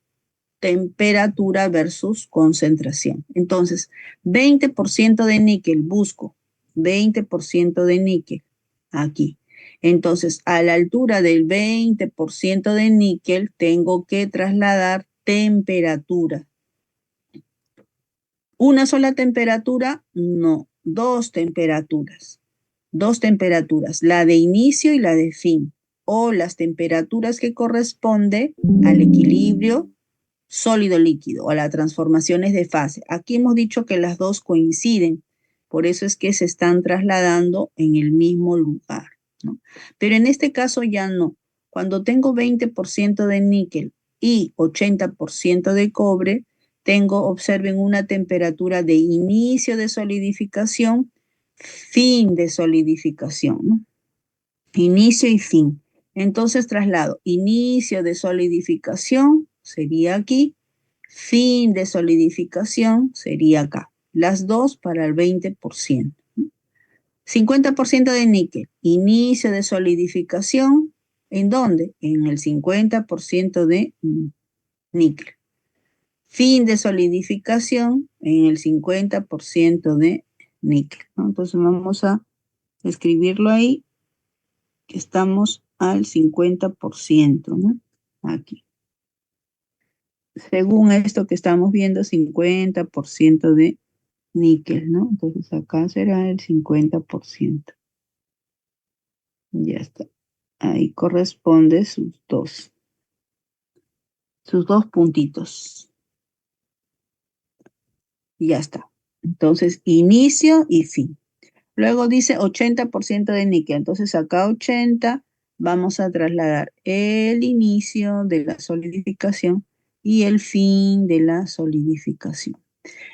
S1: temperatura versus concentración. Entonces, 20% de níquel, busco 20% de níquel aquí. Entonces, a la altura del 20% de níquel, tengo que trasladar temperatura. ¿Una sola temperatura? No, dos temperaturas. Dos temperaturas, la de inicio y la de fin, o las temperaturas que corresponde al equilibrio sólido-líquido o a las transformaciones de fase. Aquí hemos dicho que las dos coinciden, por eso es que se están trasladando en el mismo lugar, ¿no? Pero en este caso ya no. Cuando tengo 20% de níquel y 80% de cobre, tengo, observen, una temperatura de inicio de solidificación, fin de solidificación, ¿no? Inicio y fin. Entonces traslado inicio de solidificación, sería aquí, fin de solidificación sería acá. Las dos para el 20%. 50% de níquel, inicio de solidificación, ¿en dónde? En el 50% de níquel. Fin de solidificación en el 50% de níquel, ¿no? Entonces vamos a escribirlo ahí, que estamos al 50%, ¿no? Aquí. Según esto que estamos viendo, 50% de níquel, ¿no? Entonces acá será el 50%. Ya está. Ahí corresponde sus dos puntitos. Ya está. Entonces, inicio y fin. Luego dice 80% de níquel. Entonces acá 80 vamos a trasladar el inicio de la solidificación y el fin de la solidificación.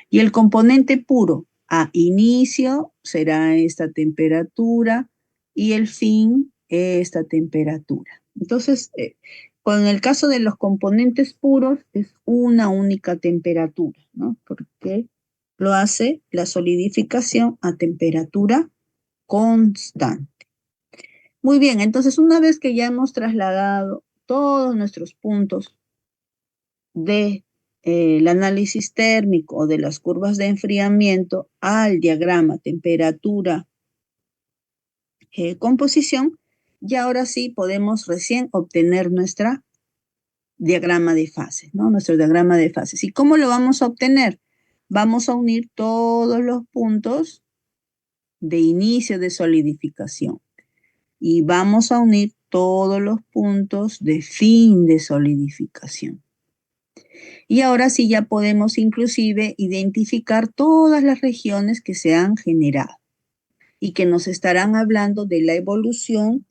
S1: Y el componente puro a inicio será esta temperatura y el fin esta temperatura. Entonces, con el caso de los componentes puros es una única temperatura, ¿no? Porque lo hace la solidificación a temperatura constante. Muy bien, entonces una vez que ya hemos trasladado todos nuestros puntos de el análisis térmico o de las curvas de enfriamiento al diagrama temperatura composición, y ahora sí podemos recién obtener nuestra diagrama de fases, ¿no? Nuestro diagrama de fases. ¿Y cómo lo vamos a obtener? Vamos a unir todos los puntos de inicio de solidificación y vamos a unir todos los puntos de fin de solidificación. Y ahora sí ya podemos inclusive identificar todas las regiones que se han generado y que nos estarán hablando de la evolución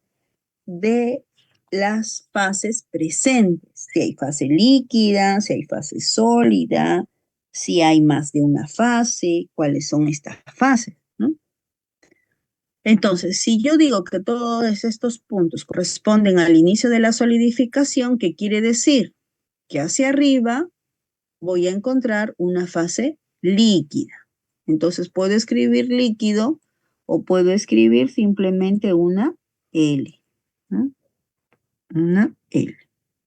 S1: de las fases presentes. Si hay fase líquida, si hay fase sólida, si hay más de una fase, cuáles son estas fases, ¿no? Entonces, si yo digo que todos estos puntos corresponden al inicio de la solidificación, ¿qué quiere decir? Que hacia arriba voy a encontrar una fase líquida. Entonces puedo escribir líquido o puedo escribir simplemente una L, ¿no? Una L.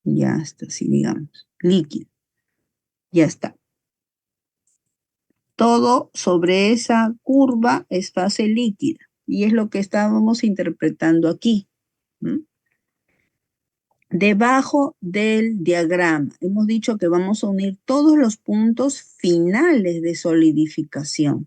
S1: Ya está, así digamos, líquido. Ya está. Todo sobre esa curva es fase líquida y es lo que estábamos interpretando aquí, ¿no? Debajo del diagrama, hemos dicho que vamos a unir todos los puntos finales de solidificación.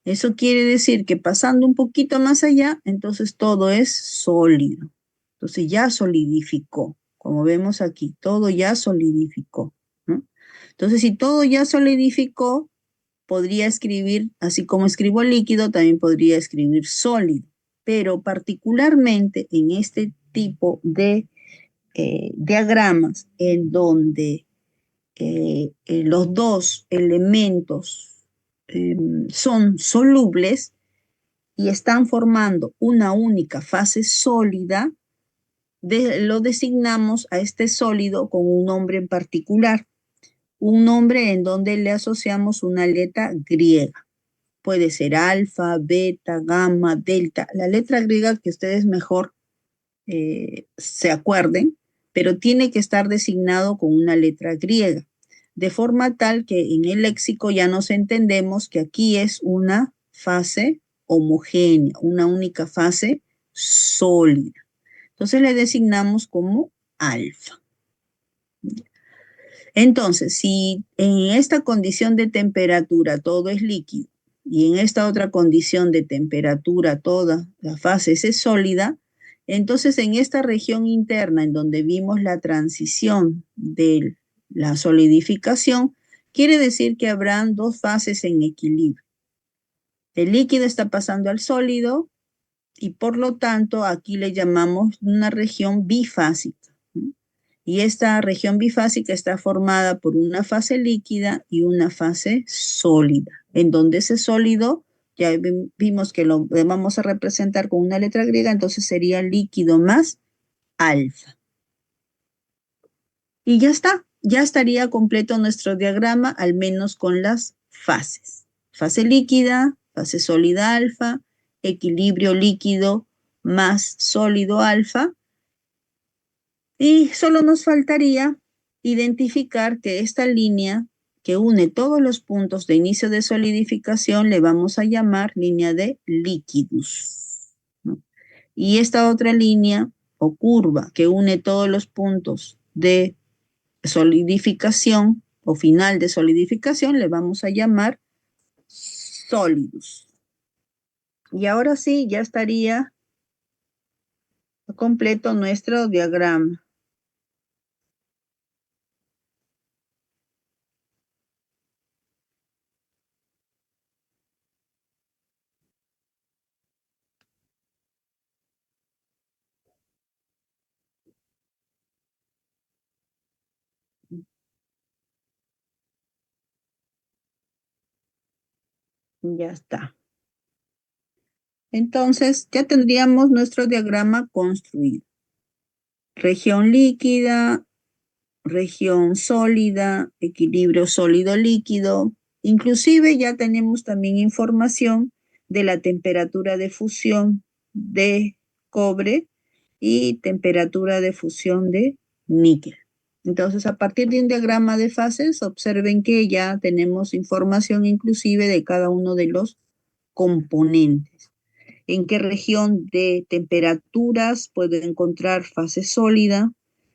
S1: Eso quiere decir que pasando un poquito más allá, entonces todo es sólido. Entonces ya solidificó. Como vemos aquí, todo ya solidificó, ¿no? Entonces, si todo ya solidificó, podría escribir, así como escribo líquido, también podría escribir sólido. Pero particularmente en este tipo de diagramas en donde los dos elementos son solubles y están formando una única fase sólida, lo designamos a este sólido con un nombre en particular, un nombre en donde le asociamos una letra griega. Puede ser alfa, beta, gamma, delta, la letra griega que ustedes mejor se acuerden, pero tiene que estar designado con una letra griega, de forma tal que en el léxico ya nos entendemos que aquí es una fase homogénea, una única fase sólida. Entonces le designamos como alfa. Entonces, si en esta condición de temperatura todo es líquido y en esta otra condición de temperatura toda la fase es sólida, entonces en esta región interna en donde vimos la transición de la solidificación, quiere decir que habrán dos fases en equilibrio. El líquido está pasando al sólido y por lo tanto aquí le llamamos una región bifásica, ¿no? Y esta región bifásica está formada por una fase líquida y una fase sólida, en donde ese sólido ya vimos que lo vamos a representar con una letra griega, entonces sería líquido más alfa. Y ya está, ya estaría completo nuestro diagrama, al menos con las fases. Fase líquida, fase sólida alfa, equilibrio líquido más sólido alfa. Y solo nos faltaría identificar que esta línea que une todos los puntos de inicio de solidificación le vamos a llamar línea de líquidos, ¿no? Y esta otra línea o curva que une todos los puntos de solidificación o final de solidificación le vamos a llamar sólidos. Y ahora sí, ya estaría completo nuestro diagrama. Ya está. Entonces, ya tendríamos nuestro diagrama construido. Región líquida, región sólida, equilibrio sólido-líquido. Inclusive ya tenemos también información de la temperatura de fusión de cobre y temperatura de fusión de níquel. Entonces, a partir de un diagrama de fases, observen que ya tenemos información inclusive de cada uno de los componentes. En qué región de temperaturas puedo encontrar fase sólida,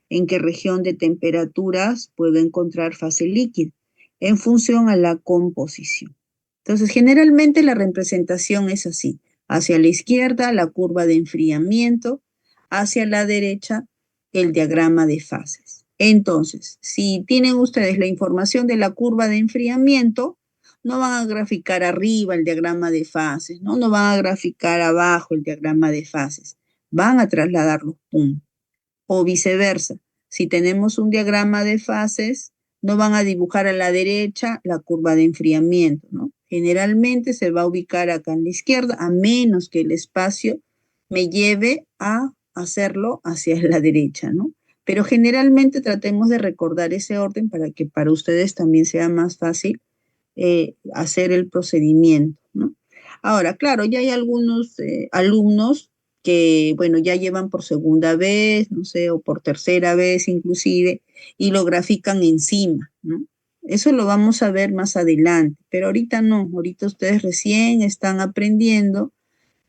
S1: en qué región de temperaturas puedo encontrar fase líquida, en función a la composición. Entonces, generalmente la representación es así. Hacia la izquierda, la curva de enfriamiento, hacia la derecha, el diagrama de fases. Entonces, si tienen ustedes la información de la curva de enfriamiento, no van a graficar arriba el diagrama de fases, ¿no? No van a graficar abajo el diagrama de fases, van a trasladar los puntos. O viceversa, si tenemos un diagrama de fases, no van a dibujar a la derecha la curva de enfriamiento, ¿no? Generalmente se va a ubicar acá en la izquierda, a menos que el espacio me lleve a hacerlo hacia la derecha, ¿no? Pero generalmente tratemos de recordar ese orden para que para ustedes también sea más fácil hacer el procedimiento, ¿no? Ahora, claro, ya hay algunos alumnos que, bueno, ya llevan por segunda vez, no sé, o por tercera vez inclusive, y lo grafican encima, ¿no? Eso lo vamos a ver más adelante, pero ahorita no, ahorita ustedes recién están aprendiendo.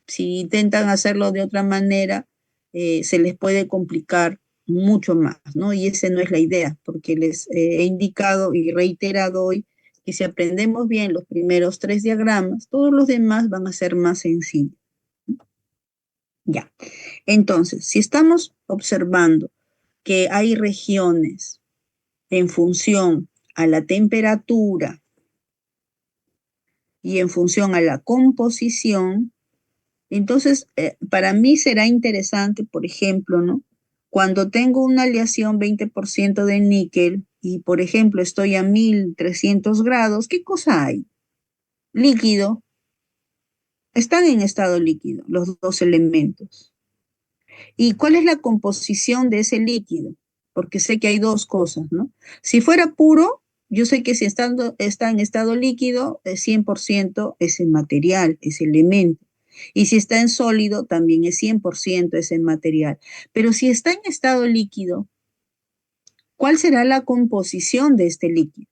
S1: Si intentan hacerlo de otra manera, se les puede complicar mucho más, ¿no? Y esa no es la idea, porque les he indicado y reiterado hoy que si aprendemos bien los primeros tres diagramas, todos los demás van a ser más sencillos. Ya. Entonces, si estamos observando que hay regiones en función a la temperatura y en función a la composición, entonces, para mí será interesante, por ejemplo, ¿no? Cuando tengo una aleación 20% de níquel y, por ejemplo, estoy a 1300 grados, ¿qué cosa hay? Líquido. Están en estado líquido los dos elementos. ¿Y cuál es la composición de ese líquido? Porque sé que hay dos cosas, ¿no? Si fuera puro, yo sé que si está en estado líquido, es 100% ese material, ese elemento. Y si está en sólido, también es 100% ese material. Pero si está en estado líquido, ¿cuál será la composición de este líquido?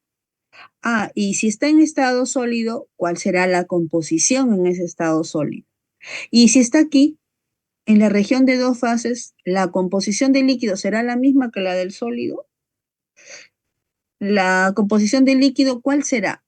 S1: Ah, y si está en estado sólido, ¿cuál será la composición en ese estado sólido? Y si está aquí, En la región de dos fases, ¿la composición del líquido será la misma que la del sólido? La composición del líquido, ¿cuál será?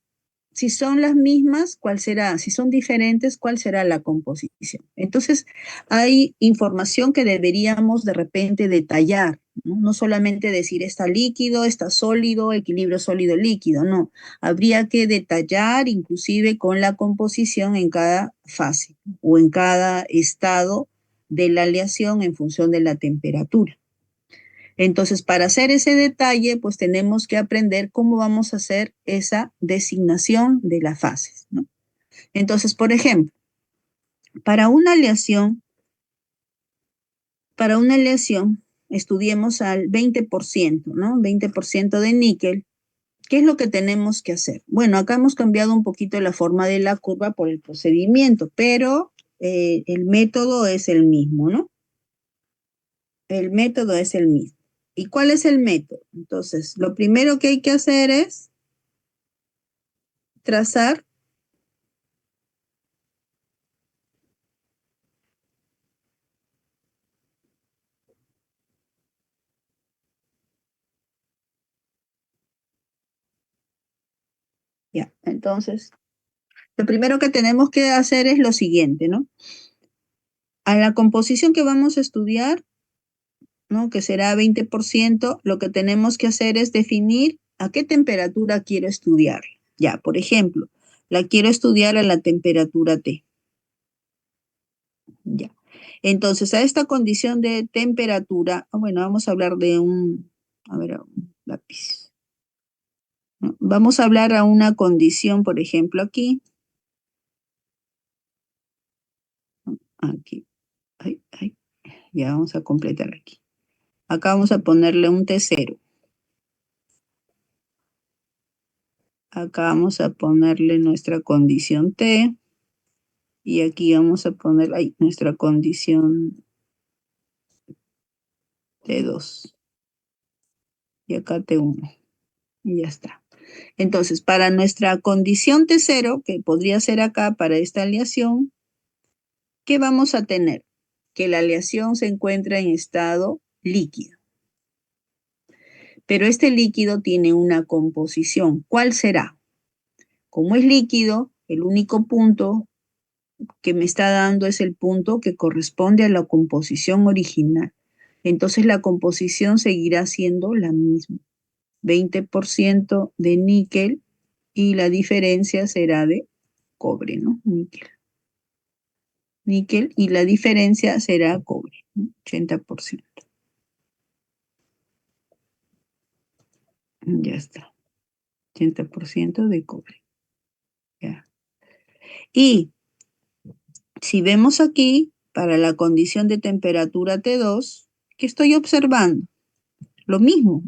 S1: Si son las mismas, ¿cuál será? Si son diferentes, ¿cuál será la composición? Entonces, hay información que deberíamos de repente detallar, ¿no? No solamente decir está líquido, está sólido, equilibrio sólido-líquido, no. Habría que detallar inclusive con la composición en cada fase o en cada estado de la aleación en función de la temperatura. Entonces, para hacer ese detalle, pues tenemos que aprender cómo vamos a hacer esa designación de las fases, ¿no? Entonces, por ejemplo, para una aleación, para una aleación, estudiemos al 20%, ¿no? 20% de níquel. ¿Qué es lo que tenemos que hacer? Bueno, acá hemos cambiado un poquito la forma de la curva por el procedimiento, pero el método es el mismo, ¿no? El método es el mismo. ¿Y cuál es el método? Entonces, lo primero que hay que hacer es trazar, ya, entonces, lo primero que tenemos que hacer es lo siguiente, ¿no? A la composición que vamos a estudiar, ¿no? Que será 20%, lo que tenemos que hacer es definir a qué temperatura quiero estudiar. Ya, por ejemplo, la quiero estudiar a la temperatura T. Ya. Entonces, a esta condición de temperatura, bueno, vamos a hablar de a ver, un lápiz, ¿no? Vamos a hablar a una condición, por ejemplo, aquí, ¿no? Aquí, ay, ay, ya vamos a completar aquí. Acá vamos a ponerle un T0. Acá vamos a ponerle nuestra condición T. Y aquí vamos a poner nuestra condición T2. Y acá T1. Y ya está. Entonces, para nuestra condición T0, que podría ser acá para esta aleación, ¿qué vamos a tener? Que la aleación se encuentra en estado líquido. Pero este líquido tiene una composición. ¿Cuál será? Como es líquido, el único punto que me está dando es el punto que corresponde a la composición original. Entonces la composición seguirá siendo la misma. 20% de níquel y la diferencia será de cobre, ¿no? Níquel. Níquel y la diferencia será cobre, ¿no? 80%. Ya está. 80% de cobre. Ya. Y si vemos aquí, para la condición de temperatura T2, ¿qué estoy observando? Lo mismo.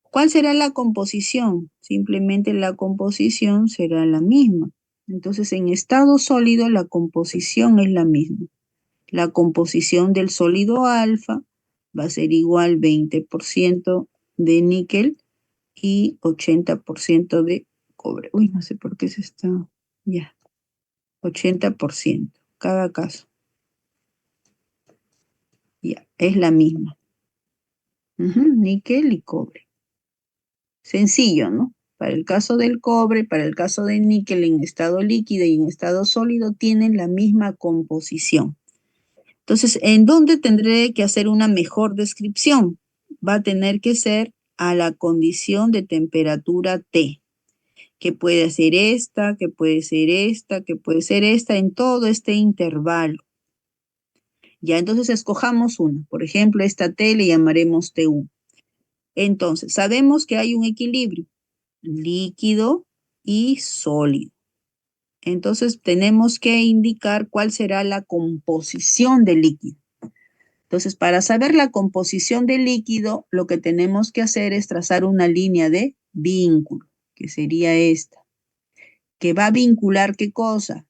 S1: ¿Cuál será la composición? Simplemente la composición será la misma. Entonces, en estado sólido, la composición es la misma. La composición del sólido alfa va a ser igual 20% de níquel y 80% de cobre. Uy, no sé por qué se está... Ya, 80%, cada caso. Ya, es la misma. Níquel y cobre. Sencillo, ¿no? Para el caso del cobre, para el caso del níquel en estado líquido y en estado sólido tienen la misma composición. Entonces, ¿en dónde tendré que hacer una mejor descripción? Va a tener que ser a la condición de temperatura T, que puede ser esta, que puede ser esta, que puede ser esta, en todo este intervalo. Ya, entonces escojamos una. Por ejemplo, esta T le llamaremos T1. Entonces, sabemos que hay un equilibrio líquido y sólido. Entonces, tenemos que indicar cuál será la composición del líquido. Entonces, para saber la composición del líquido, lo que tenemos que hacer es trazar una línea de vínculo, que sería esta, que va a vincular ¿qué cosa?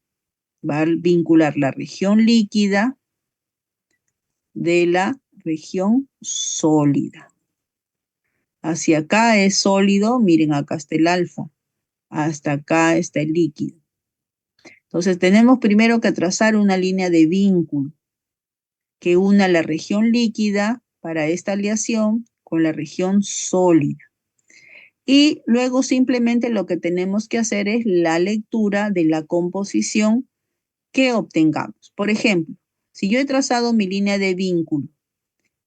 S1: Va a vincular la región líquida de la región sólida. Hacia acá es sólido, miren, acá está el alfa, hasta acá está el líquido. Entonces tenemos primero que trazar una línea de vínculo que una la región líquida para esta aleación con la región sólida. Y luego simplemente lo que tenemos que hacer es la lectura de la composición que obtengamos. Por ejemplo, si yo he trazado mi línea de vínculo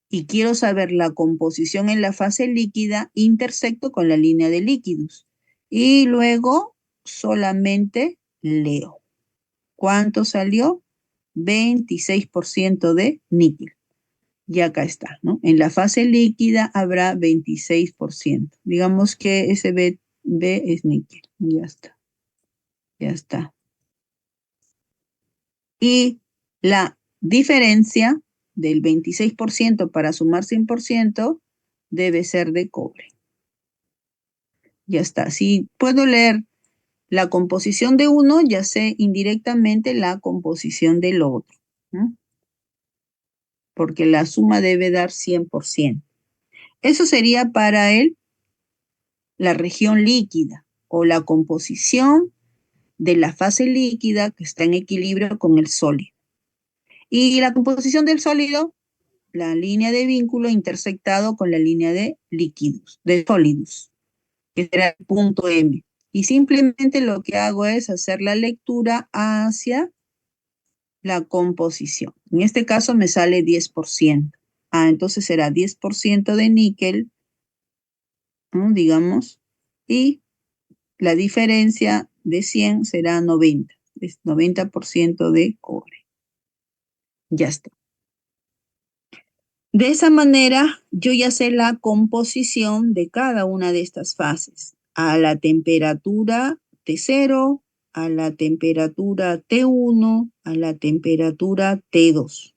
S1: y quiero saber la composición en la fase líquida, intersecto con la línea de líquidos. Y luego solamente leo. ¿Cuánto salió? 26% de níquel. Y acá está, ¿no? En la fase líquida habrá 26%. Digamos que ese B es níquel. Ya está. Ya está. Y la diferencia del 26% para sumar 100% debe ser de cobre. Ya está. Si puedo leer la composición de uno, ya sé indirectamente la composición del otro, ¿no? Porque la suma debe dar 100%. Eso sería para la región líquida o la composición de la fase líquida que está en equilibrio con el sólido. Y la composición del sólido, la línea de vínculo intersectado con la línea de líquidos, de sólidos, que será el punto M. Y simplemente lo que hago es hacer la lectura hacia la composición. En este caso me sale 10%. Entonces será 10% de níquel, ¿no? Digamos, y la diferencia de 100 será 90. Es 90% de cobre. Ya está. De esa manera, yo ya sé la composición de cada una de estas fases. A la temperatura T0, a la temperatura T1, a la temperatura T2.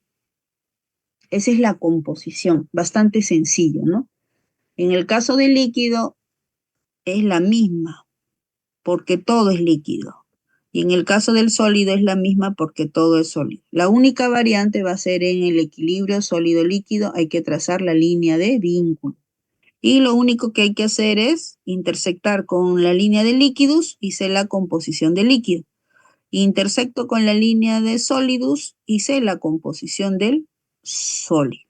S1: Esa es la composición, bastante sencillo, ¿no? En el caso del líquido es la misma, porque todo es líquido. Y en el caso del sólido es la misma porque todo es sólido. La única variante va a ser en el equilibrio sólido-líquido, hay que trazar la línea de vínculo. Y lo único que hay que hacer es intersectar con la línea de líquidos y sé la composición del líquido. Intersecto con la línea de sólidos y sé la composición del sólido.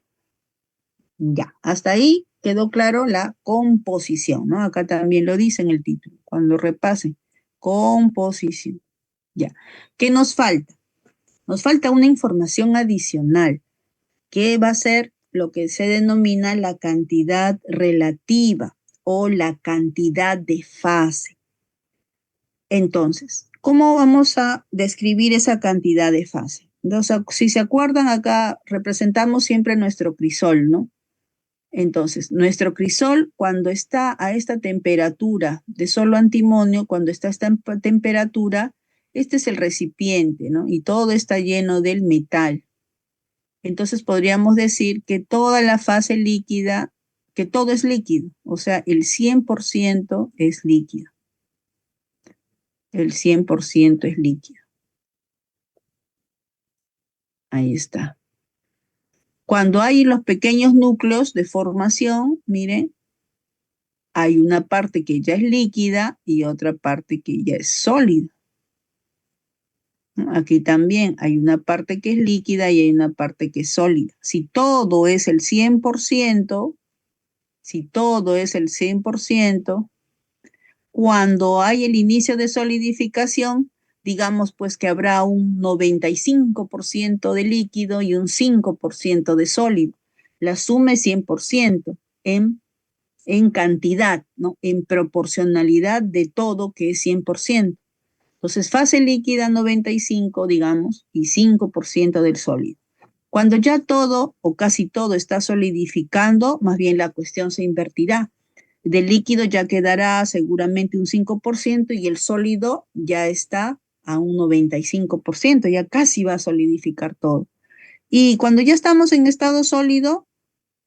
S1: Ya, hasta ahí quedó claro la composición, ¿no? Acá también lo dice en el título, cuando repasen. Composición. Ya. ¿Qué nos falta? Nos falta una información adicional, que va a ser lo que se denomina la cantidad relativa o la cantidad de fase. Entonces, ¿cómo vamos a describir esa cantidad de fase? Entonces, si se acuerdan, acá representamos siempre nuestro crisol, ¿no? Entonces, nuestro crisol, cuando está a esta temperatura de solo antimonio, cuando está a esta temperatura, este es el recipiente, ¿no? Y todo está lleno del metal. Entonces, podríamos decir que toda la fase líquida, que todo es líquido, o sea, el 100% es líquido. El 100% es líquido. Ahí está. Cuando hay los pequeños núcleos de formación, miren, hay una parte que ya es líquida y otra parte que ya es sólida. ¿No? Aquí también hay una parte que es líquida y hay una parte que es sólida. Si todo es el 100%, si todo es el 100%, cuando hay el inicio de solidificación, digamos pues que habrá un 95% de líquido y un 5% de sólido. La suma es 100% en cantidad, ¿no? En proporcionalidad de todo que es 100%. Entonces, fase líquida 95, digamos, y 5% del sólido. Cuando ya todo o casi todo está solidificando, más bien la cuestión se invertirá. Del líquido ya quedará seguramente un 5% y el sólido ya está a un 95%, ya casi va a solidificar todo. Y cuando ya estamos en estado sólido,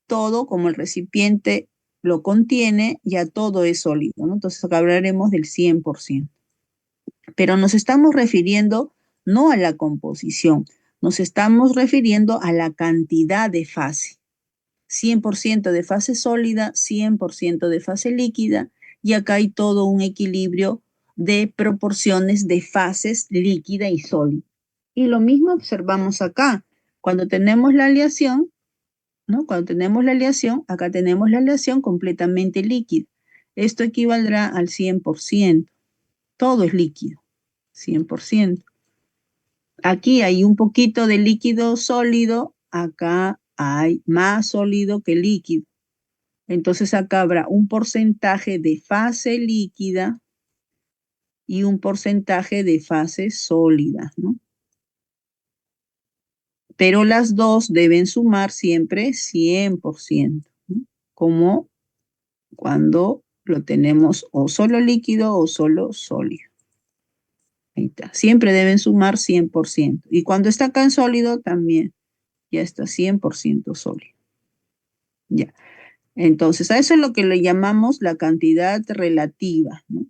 S1: todo, como el recipiente lo contiene, ya todo es sólido, ¿no? Entonces acá hablaremos del 100%. Pero nos estamos refiriendo no a la composición, nos estamos refiriendo a la cantidad de fase. 100% de fase sólida, 100% de fase líquida, y acá hay todo un equilibrio de proporciones de fases líquida y sólida. Y lo mismo observamos acá. Cuando tenemos la aleación, ¿no? Cuando tenemos la aleación, acá tenemos la aleación completamente líquida. Esto equivaldrá al 100%. Todo es líquido, 100%. Aquí hay un poquito de líquido sólido, acá hay más sólido que líquido. Entonces acá habrá un porcentaje de fase líquida y un porcentaje de fase sólida, ¿no? Pero las dos deben sumar siempre 100%, ¿no? Como cuando lo tenemos o solo líquido o solo sólido. Ahí está. Siempre deben sumar 100%. Y cuando está acá en sólido también ya está 100% sólido. Ya. Entonces, a eso es lo que le llamamos la cantidad relativa, ¿no?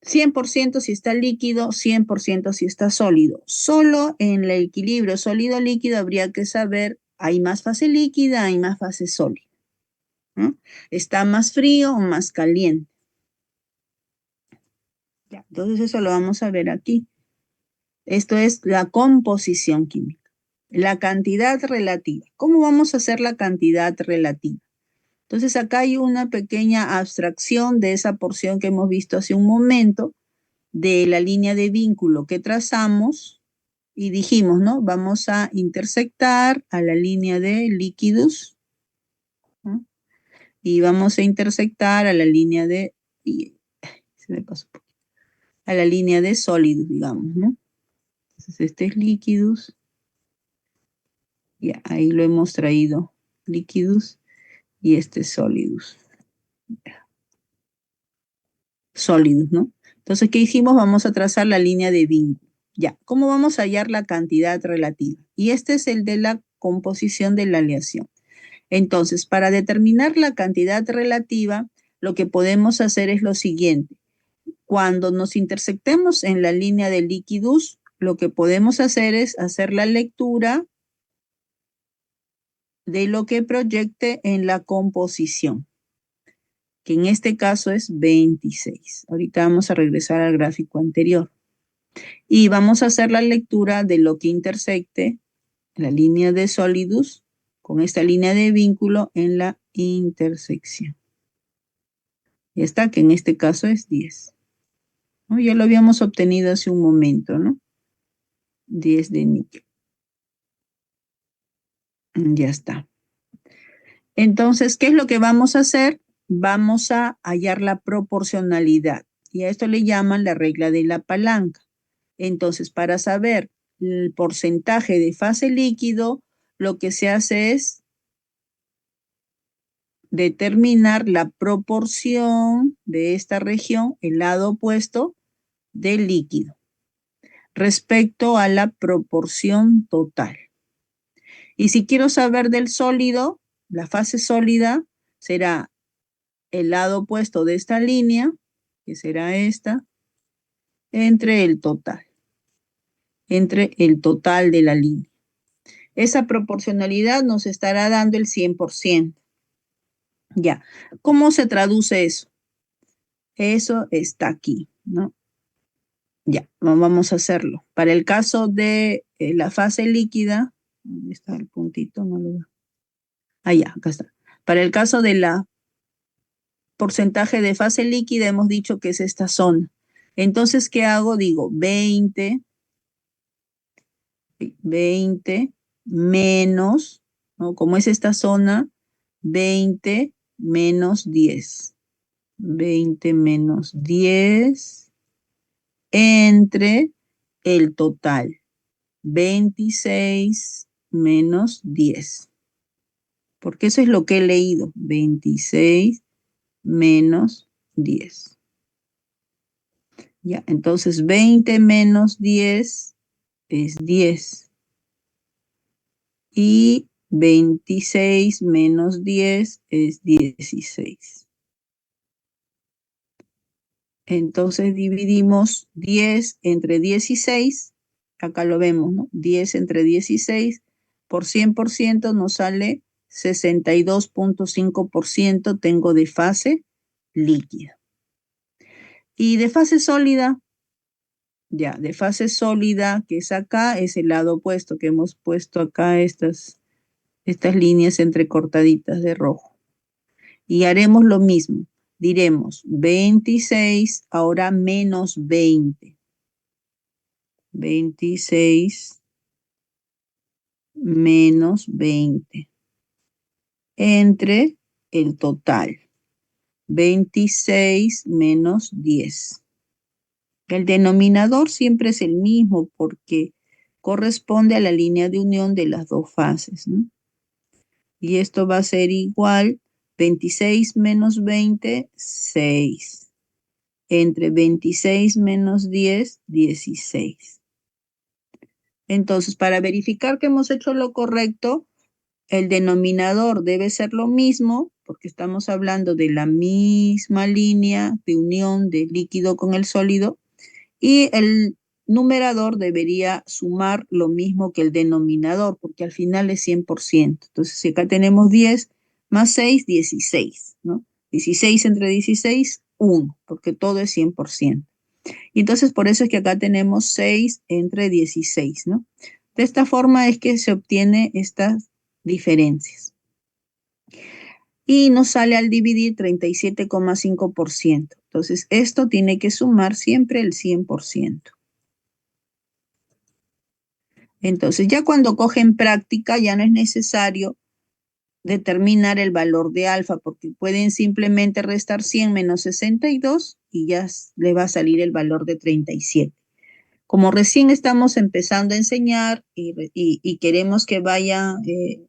S1: 100% si está líquido, 100% si está sólido. Solo en el equilibrio sólido-líquido habría que saber, hay más fase líquida, hay más fase sólida, ¿no? ¿Está más frío o más caliente? Ya, entonces eso lo vamos a ver aquí. Esto es la composición química, la cantidad relativa. ¿Cómo vamos a hacer la cantidad relativa? Entonces acá hay una pequeña abstracción de esa porción que hemos visto hace un momento, de la línea de vínculo que trazamos y dijimos, ¿no? Vamos a intersectar a la línea de líquidos, ¿no? Y vamos a intersectar a la línea de, se me pasó, a la línea de sólidos, digamos, ¿no? Entonces este es líquidos, ya, ahí lo hemos traído, líquidos, y este es sólidos. Sólidos, ¿no? Entonces, ¿qué hicimos? Vamos a trazar la línea de vínculo. Ya, ¿cómo vamos a hallar la cantidad relativa? Y este es el de la composición de la aleación. Entonces, para determinar la cantidad relativa, lo que podemos hacer es lo siguiente. Cuando nos intersectemos en la línea de líquidos, lo que podemos hacer es hacer la lectura de lo que proyecte en la composición, que en este caso es 26. Ahorita vamos a regresar al gráfico anterior. Y vamos a hacer la lectura de lo que intersecte la línea de sólidos con esta línea de vínculo en la intersección. Ya está, que en este caso es 10. ¿No? Ya lo habíamos obtenido hace un momento, ¿no? 10 de níquel. Ya está. Entonces, ¿qué es lo que vamos a hacer? Vamos a hallar la proporcionalidad. Y a esto le llaman la regla de la palanca. Entonces, para saber el porcentaje de fase líquido, lo que se hace es determinar la proporción de esta región, el lado opuesto del líquido, respecto a la proporción total. Y si quiero saber del sólido, la fase sólida será el lado opuesto de esta línea, que será esta, entre el total de la línea. Esa proporcionalidad nos estará dando el 100%. Ya, ¿cómo se traduce eso? Eso está aquí, ¿no? Ya, vamos a hacerlo. Para el caso de la fase líquida, ¿dónde está el puntito? No lo veo. Ah, ya, acá está. Para el caso de la porcentaje de fase líquida, hemos dicho que es esta zona. Entonces, ¿qué hago? Digo 20 menos, ¿no? Como es esta zona, 20 menos 10. 20 menos 10 entre el total. 26 menos 10. Porque eso es lo que he leído. 26 menos 10. Ya, entonces 20 menos 10 es 10. Y 26 menos 10 es 16. Entonces dividimos 10 entre 16. Acá lo vemos, ¿no? 10 entre 16 por 100% nos sale 62.5% tengo de fase líquida. Y de fase sólida, ya, de fase sólida, que es acá, es el lado opuesto, que hemos puesto acá estas líneas entrecortaditas de rojo. Y haremos lo mismo. Diremos 26, ahora menos 20. 26 menos 20. Entre el total. 26 menos 10. El denominador siempre es el mismo porque corresponde a la línea de unión de las dos fases, ¿no? Y esto va a ser igual 26 menos 20, 6. Entre 26 menos 10, 16. Entonces, para verificar que hemos hecho lo correcto, el denominador debe ser lo mismo, porque estamos hablando de la misma línea de unión del líquido con el sólido, y el numerador debería sumar lo mismo que el denominador, porque al final es 100%. Entonces, si acá tenemos 10 más 6, 16, ¿no? 16 entre 16, 1, porque todo es 100%. Y entonces, por eso es que acá tenemos 6 entre 16, ¿no? De esta forma es que se obtiene estas diferencias. Y nos sale al dividir 37,5%. Entonces, esto tiene que sumar siempre el 100%. Entonces, ya cuando cogen práctica, ya no es necesario determinar el valor de alfa, porque pueden simplemente restar 100 menos 62 y ya le va a salir el valor de 37. Como recién estamos empezando a enseñar y queremos que vaya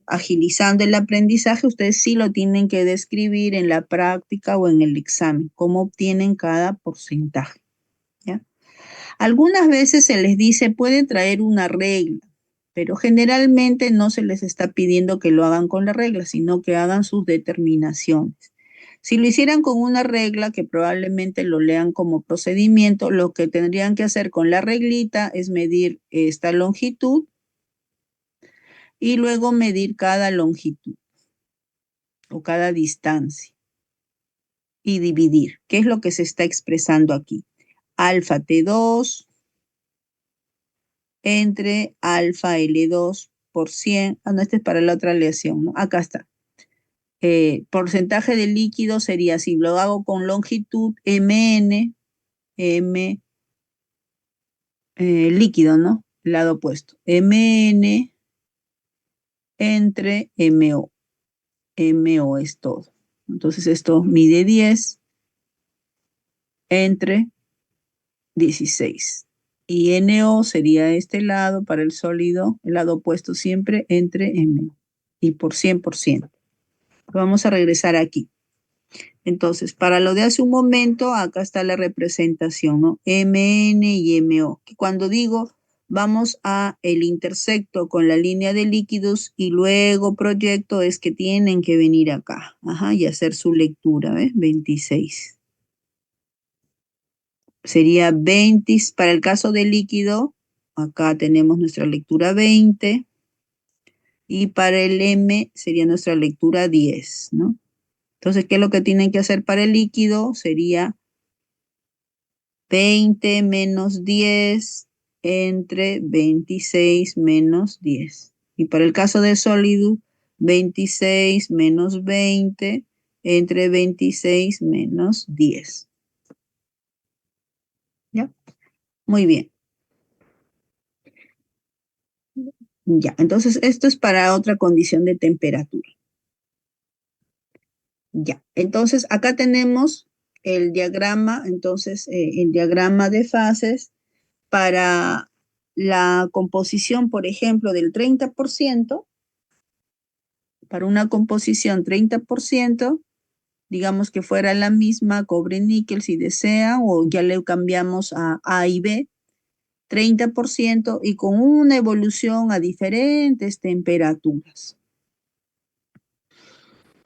S1: agilizando el aprendizaje, ustedes sí lo tienen que describir en la práctica o en el examen, cómo obtienen cada porcentaje, ¿ya? Algunas veces se les dice, pueden traer una regla, pero generalmente no se les está pidiendo que lo hagan con la regla, sino que hagan sus determinaciones. Si lo hicieran con una regla, que probablemente lo lean como procedimiento, lo que tendrían que hacer con la reglita es medir esta longitud y luego medir cada longitud o cada distancia y dividir. ¿Qué es lo que se está expresando aquí? Alfa T2 entre alfa L2 por 100. Ah, no, este es para la otra aleación, ¿no? Acá está. Porcentaje de líquido sería, si lo hago con longitud, MN, M, líquido, ¿no? Lado opuesto. MN entre MO. MO es todo. Entonces esto mide 10 entre 16. Y NO sería este lado para el sólido, el lado opuesto siempre entre MO. Y por 100%. Vamos a regresar aquí. Entonces, para lo de hace un momento, acá está la representación, ¿no? MN y MO. Que cuando digo vamos a el intersecto con la línea de líquidos y luego proyecto, es que tienen que venir acá, ajá, y hacer su lectura, ¿ves? 26. Sería 20, para el caso del líquido, acá tenemos nuestra lectura 20, y para el M sería nuestra lectura 10, ¿no? Entonces, ¿qué es lo que tienen que hacer para el líquido? Sería 20 menos 10 entre 26 menos 10. Y para el caso de sólido, 26 menos 20 entre 26 menos 10. ¿Ya? Muy bien. Ya, entonces esto es para otra condición de temperatura. Ya, entonces acá tenemos el diagrama, entonces el diagrama de fases para la composición, por ejemplo, del 30%, para una composición 30%, digamos que fuera la misma cobre-níquel si desean, o ya le cambiamos a A y B, 30% y con una evolución a diferentes temperaturas.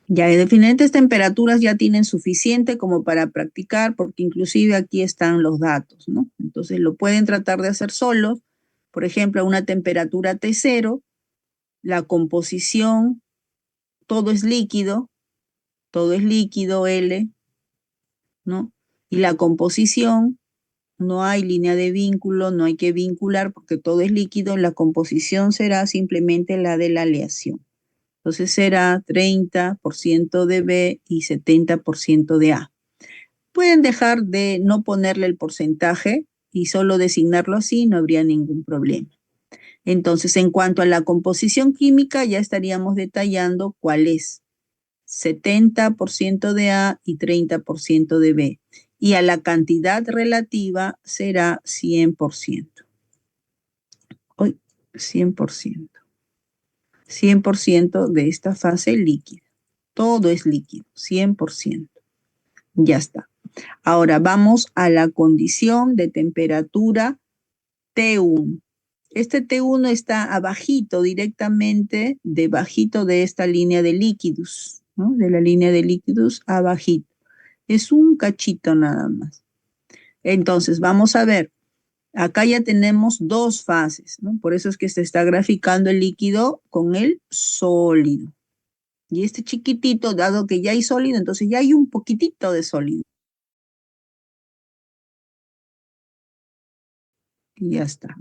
S1: Ya de diferentes temperaturas ya tienen suficiente como para practicar, porque inclusive aquí están los datos, ¿no? Entonces lo pueden tratar de hacer solos. Por ejemplo, a una temperatura T0, la composición, todo es líquido L, ¿no? Y la composición, no hay línea de vínculo, no hay que vincular porque todo es líquido, la composición será simplemente la de la aleación. Entonces será 30% de B y 70% de A. Pueden dejar de no ponerle el porcentaje y solo designarlo así, no habría ningún problema. Entonces, en cuanto a la composición química, ya estaríamos detallando cuál es. 70% de A y 30% de B. Y a la cantidad relativa será 100%. Hoy, 100%. 100% de esta fase líquida. Todo es líquido, 100%. Ya está. Ahora vamos a la condición de temperatura T1. Este T1 está abajito, directamente debajito de esta línea de líquidos, ¿no? De la línea de líquidos abajito. Es un cachito nada más. Entonces, vamos a ver. Acá ya tenemos dos fases, ¿no? Por eso es que se está graficando el líquido con el sólido. Y este chiquitito, dado que ya hay sólido, entonces ya hay un poquitito de sólido. Y ya está.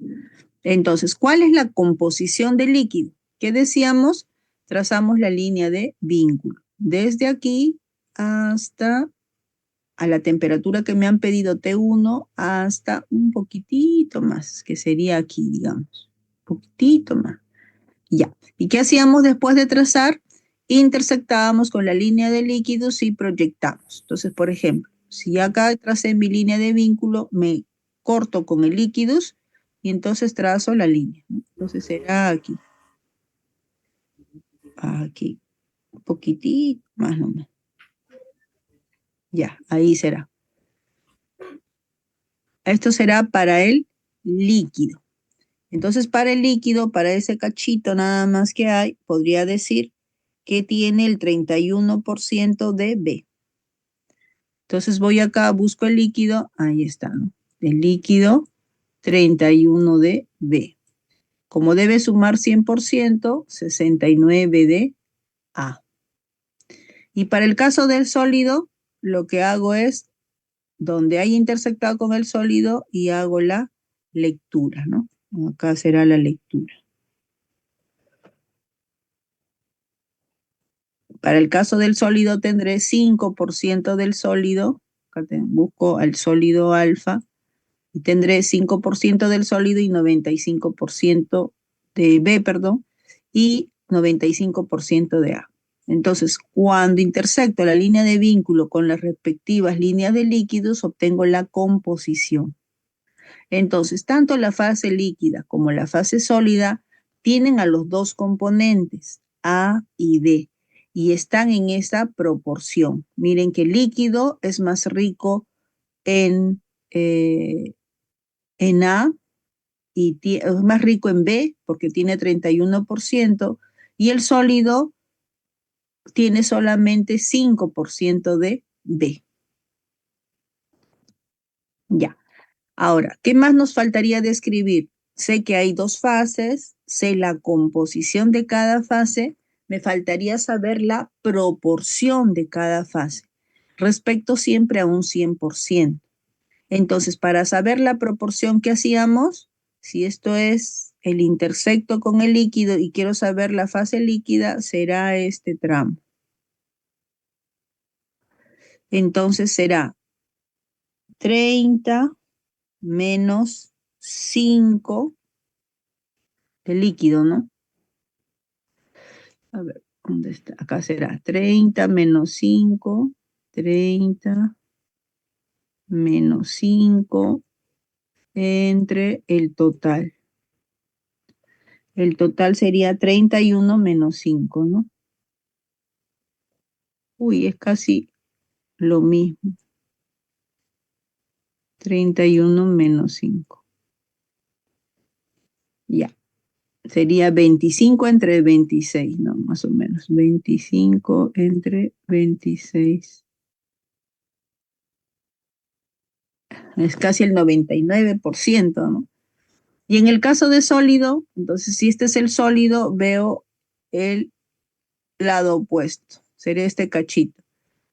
S1: Entonces, ¿cuál es la composición del líquido? ¿Qué decíamos? Trazamos la línea de vínculo. Desde aquí hasta a la temperatura que me han pedido T1 hasta un poquitito más, que sería aquí, digamos. Un poquitito más. Ya. ¿Y qué hacíamos después de trazar? Intersectábamos con la línea de líquidos y proyectamos. Entonces, por ejemplo, si acá tracé mi línea de vínculo, me corto con el líquidos y entonces trazo la línea, ¿no? Entonces será aquí. Aquí. Un poquitito más nomás. Ya, ahí será. Esto será para el líquido. Entonces, para el líquido, para ese cachito nada más que hay, podría decir que tiene el 31% de B. Entonces voy acá, busco el líquido, ahí está, ¿no? El líquido 31 de B. Como debe sumar 100%, 69 de A. Y para el caso del sólido, lo que hago es, donde hay intersectado con el sólido, y hago la lectura, ¿no? Acá será la lectura. Para el caso del sólido tendré 5% del sólido, acá busco al sólido alfa, y tendré 5% del sólido y 95% de B, perdón, y 95% de A. Entonces, cuando intersecto la línea de vínculo con las respectivas líneas de líquidos, obtengo la composición. Entonces, tanto la fase líquida como la fase sólida tienen a los dos componentes, A y D, y están en esa proporción. Miren que el líquido es más rico en A y es más rico en B porque tiene 31% y el sólido tiene solamente 5% de B. Ya. Ahora, ¿qué más nos faltaría describir? Sé que hay dos fases, sé la composición de cada fase, me faltaría saber la proporción de cada fase, respecto siempre a un 100%. Entonces, para saber la proporción que hacíamos, si esto es el intersecto con el líquido y quiero saber la fase líquida, será este tramo. Entonces será 30 menos 5 de líquido, ¿no? A ver, ¿dónde está? Acá será 30 menos 5, 30 menos 5 entre el total. El total sería 31 menos 5, ¿no? Uy, es casi lo mismo. 31 menos 5. Ya. Sería 25 entre 26, ¿no? Más o menos. 25 entre 26. Es casi el 99%, ¿no? Y en el caso de sólido, entonces si este es el sólido, veo el lado opuesto. Sería este cachito.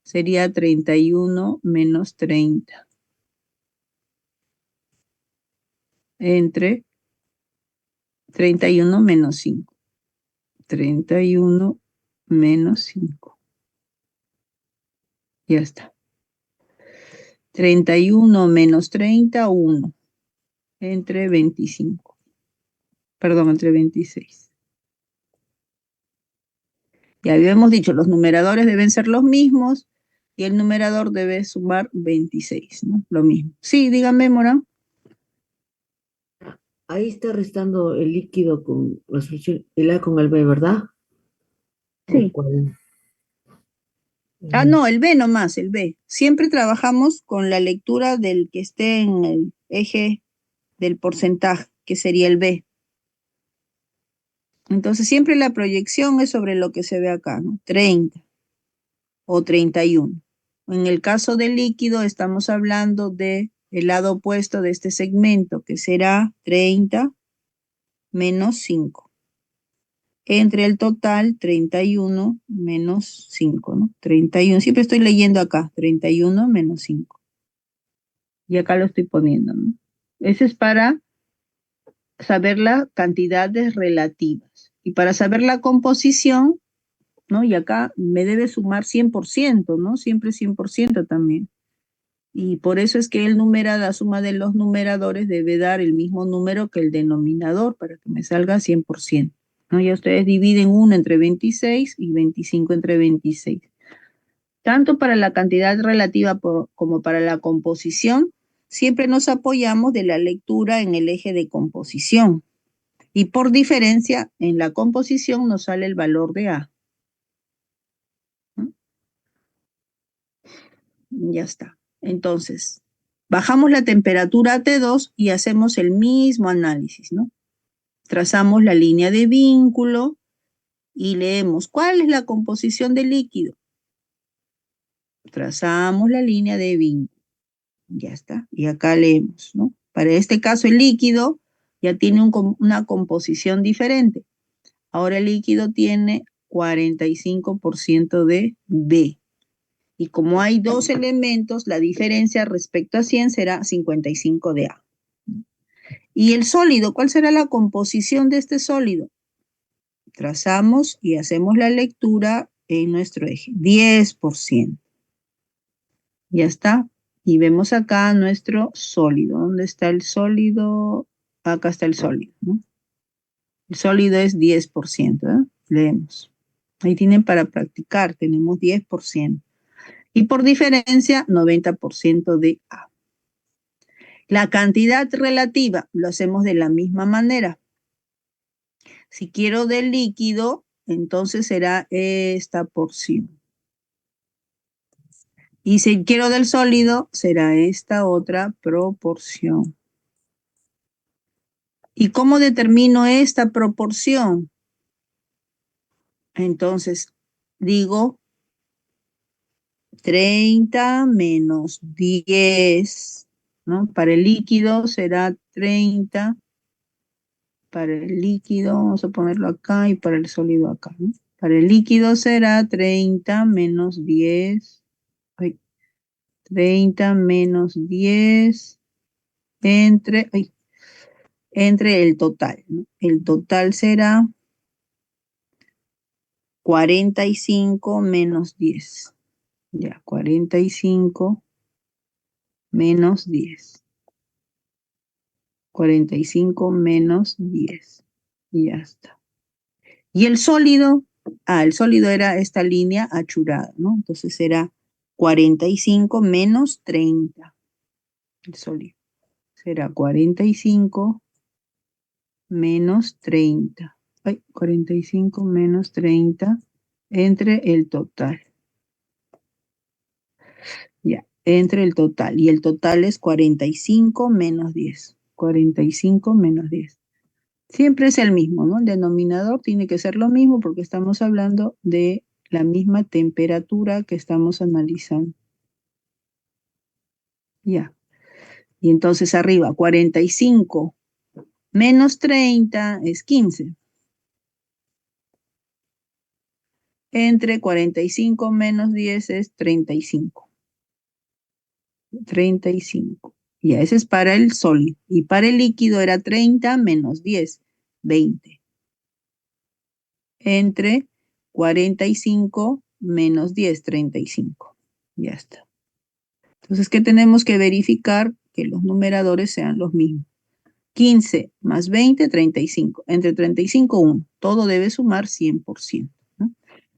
S1: Sería 31 menos 30. entre 31 menos 5. 31 menos 5. Ya está. 31 menos 30, 1. Entre 25. Perdón, entre 26. Ya habíamos dicho, los numeradores deben ser los mismos y el numerador debe sumar 26, ¿no? Lo mismo. Sí, dígame, Morán.
S2: Ahí está restando el líquido con la solución, el A con el B, ¿verdad? ¿O
S1: Sí.
S2: cuál?
S1: Ah,
S2: Mm,
S1: no, el B nomás, el B. Siempre trabajamos con la lectura del que esté en el eje del porcentaje, que sería el B. Entonces siempre la proyección es sobre lo que se ve acá, ¿no? 30 o 31. En el caso del líquido estamos hablando de el lado opuesto de este segmento, que será 30 menos 5. Entre el total 31 menos 5, ¿no? 31, siempre estoy leyendo acá, 31 menos 5. Y acá lo estoy poniendo, ¿no? Ese es para saber las cantidades relativas. Y para saber la composición, ¿no? Y acá me debe sumar 100%, ¿no? Siempre 100% también. Y por eso es que la suma de los numeradores debe dar el mismo número que el denominador para que me salga 100%, ¿no? Ya ustedes dividen 1 entre 26 y 25 entre 26. Tanto para la cantidad relativa como para la composición, siempre nos apoyamos de la lectura en el eje de composición. Y por diferencia, en la composición nos sale el valor de A, ¿no? Ya está. Entonces, bajamos la temperatura a T2 y hacemos el mismo análisis, ¿no? Trazamos la línea de vínculo y leemos cuál es la composición del líquido. Trazamos la línea de vínculo. Ya está. Y acá leemos, ¿no? Para este caso, el líquido ya tiene una composición diferente. Ahora el líquido tiene 45% de B. Y como hay dos elementos, la diferencia respecto a 100 será 55 de A. ¿Y el sólido? ¿Cuál será la composición de este sólido? Trazamos y hacemos la lectura en nuestro eje. 10%. Ya está. Y vemos acá nuestro sólido. ¿Dónde está el sólido? Acá está el sólido, ¿no? El sólido es 10%, ¿eh? Leemos. Ahí tienen para practicar. Tenemos 10%. Y por diferencia, 90% de A. La cantidad relativa lo hacemos de la misma manera. Si quiero del líquido, entonces será esta porción. Y si quiero del sólido, será esta otra proporción. ¿Y cómo determino esta proporción? Entonces, digo 30 menos 10, ¿no? Para el líquido será 30. Para el líquido, vamos a ponerlo acá y para el sólido acá, ¿no? Para el líquido será 30 menos 10. Ay, 30 menos 10 entre el total, ¿no? El total será 45 menos 10. Ya, 45 menos 10. 45 menos 10. Y ya está. Y el sólido, el sólido era esta línea achurada, ¿no? Entonces será 45 menos 30. El sólido será 45 menos 30. Ay, 45 menos 30 entre el total. Ya, entre el total. Y el total es 45 menos 10. 45 menos 10. Siempre es el mismo, ¿no? El denominador tiene que ser lo mismo porque estamos hablando de la misma temperatura que estamos analizando. Ya. Y entonces arriba, 45 menos 30 es 15. Entre 45 menos 10 es 35. 35. Ya, ese es para el sólido. Y para el líquido era 30 menos 10, 20. Entre 45 menos 10, 35. Ya está. Entonces, ¿qué tenemos que verificar? Que los numeradores sean los mismos. 15 más 20, 35. Entre 35, 1. Todo debe sumar 100%. ¿No?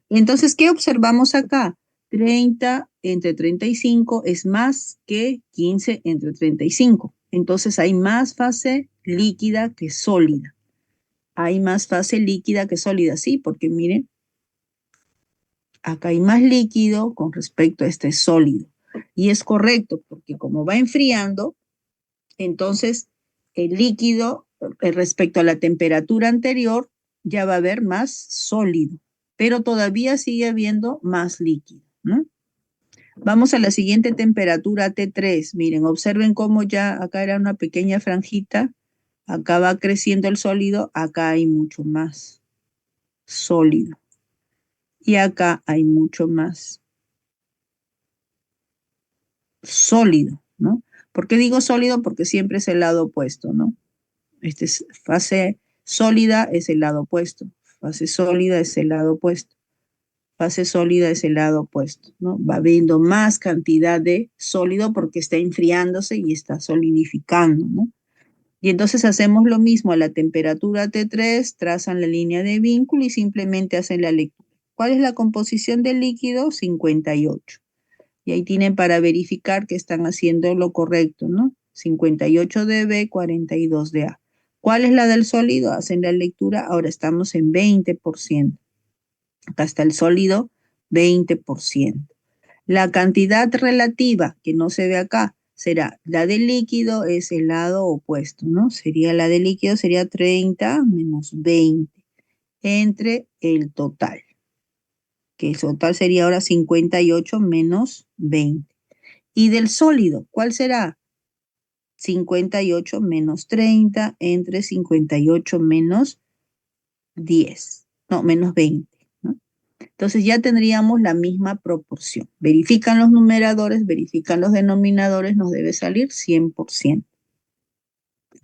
S1: Entonces, ¿qué observamos acá? 30 entre 35 es más que 15 entre 35. Entonces, hay más fase líquida que sólida. Hay más fase líquida que sólida, sí, porque miren, acá hay más líquido con respecto a este sólido. Y es correcto, porque como va enfriando, entonces el líquido respecto a la temperatura anterior ya va a haber más sólido, pero todavía sigue habiendo más líquido, ¿no? Vamos a la siguiente temperatura T3. Miren, observen cómo ya acá era una pequeña franjita, acá va creciendo el sólido, acá hay mucho más sólido y acá hay mucho más sólido, ¿no? ¿Por qué digo sólido? Porque siempre es el lado opuesto, ¿no? Fase sólida es el lado opuesto, fase sólida es el lado opuesto, fase sólida es el lado opuesto, ¿no? Va habiendo más cantidad de sólido porque está enfriándose y está solidificando, ¿no? Y entonces hacemos lo mismo a la temperatura T3, trazan la línea de vínculo y simplemente hacen la lectura. ¿Cuál es la composición del líquido? 58. Y ahí tienen para verificar que están haciendo lo correcto, ¿no? 58 de B, 42 de A. ¿Cuál es la del sólido? Hacen la lectura, ahora estamos en 20%. Acá está el sólido, 20%. La cantidad relativa, que no se ve acá, será la del líquido, es el lado opuesto, ¿no? Sería la del líquido, sería 30 menos 20 entre el total, que el total sería ahora 58 menos 20. Y del sólido, ¿cuál será? 58 menos 30 entre 58 menos 10, no, menos 20, ¿no? Entonces ya tendríamos la misma proporción. Verifican los numeradores, verifican los denominadores, nos debe salir 100%.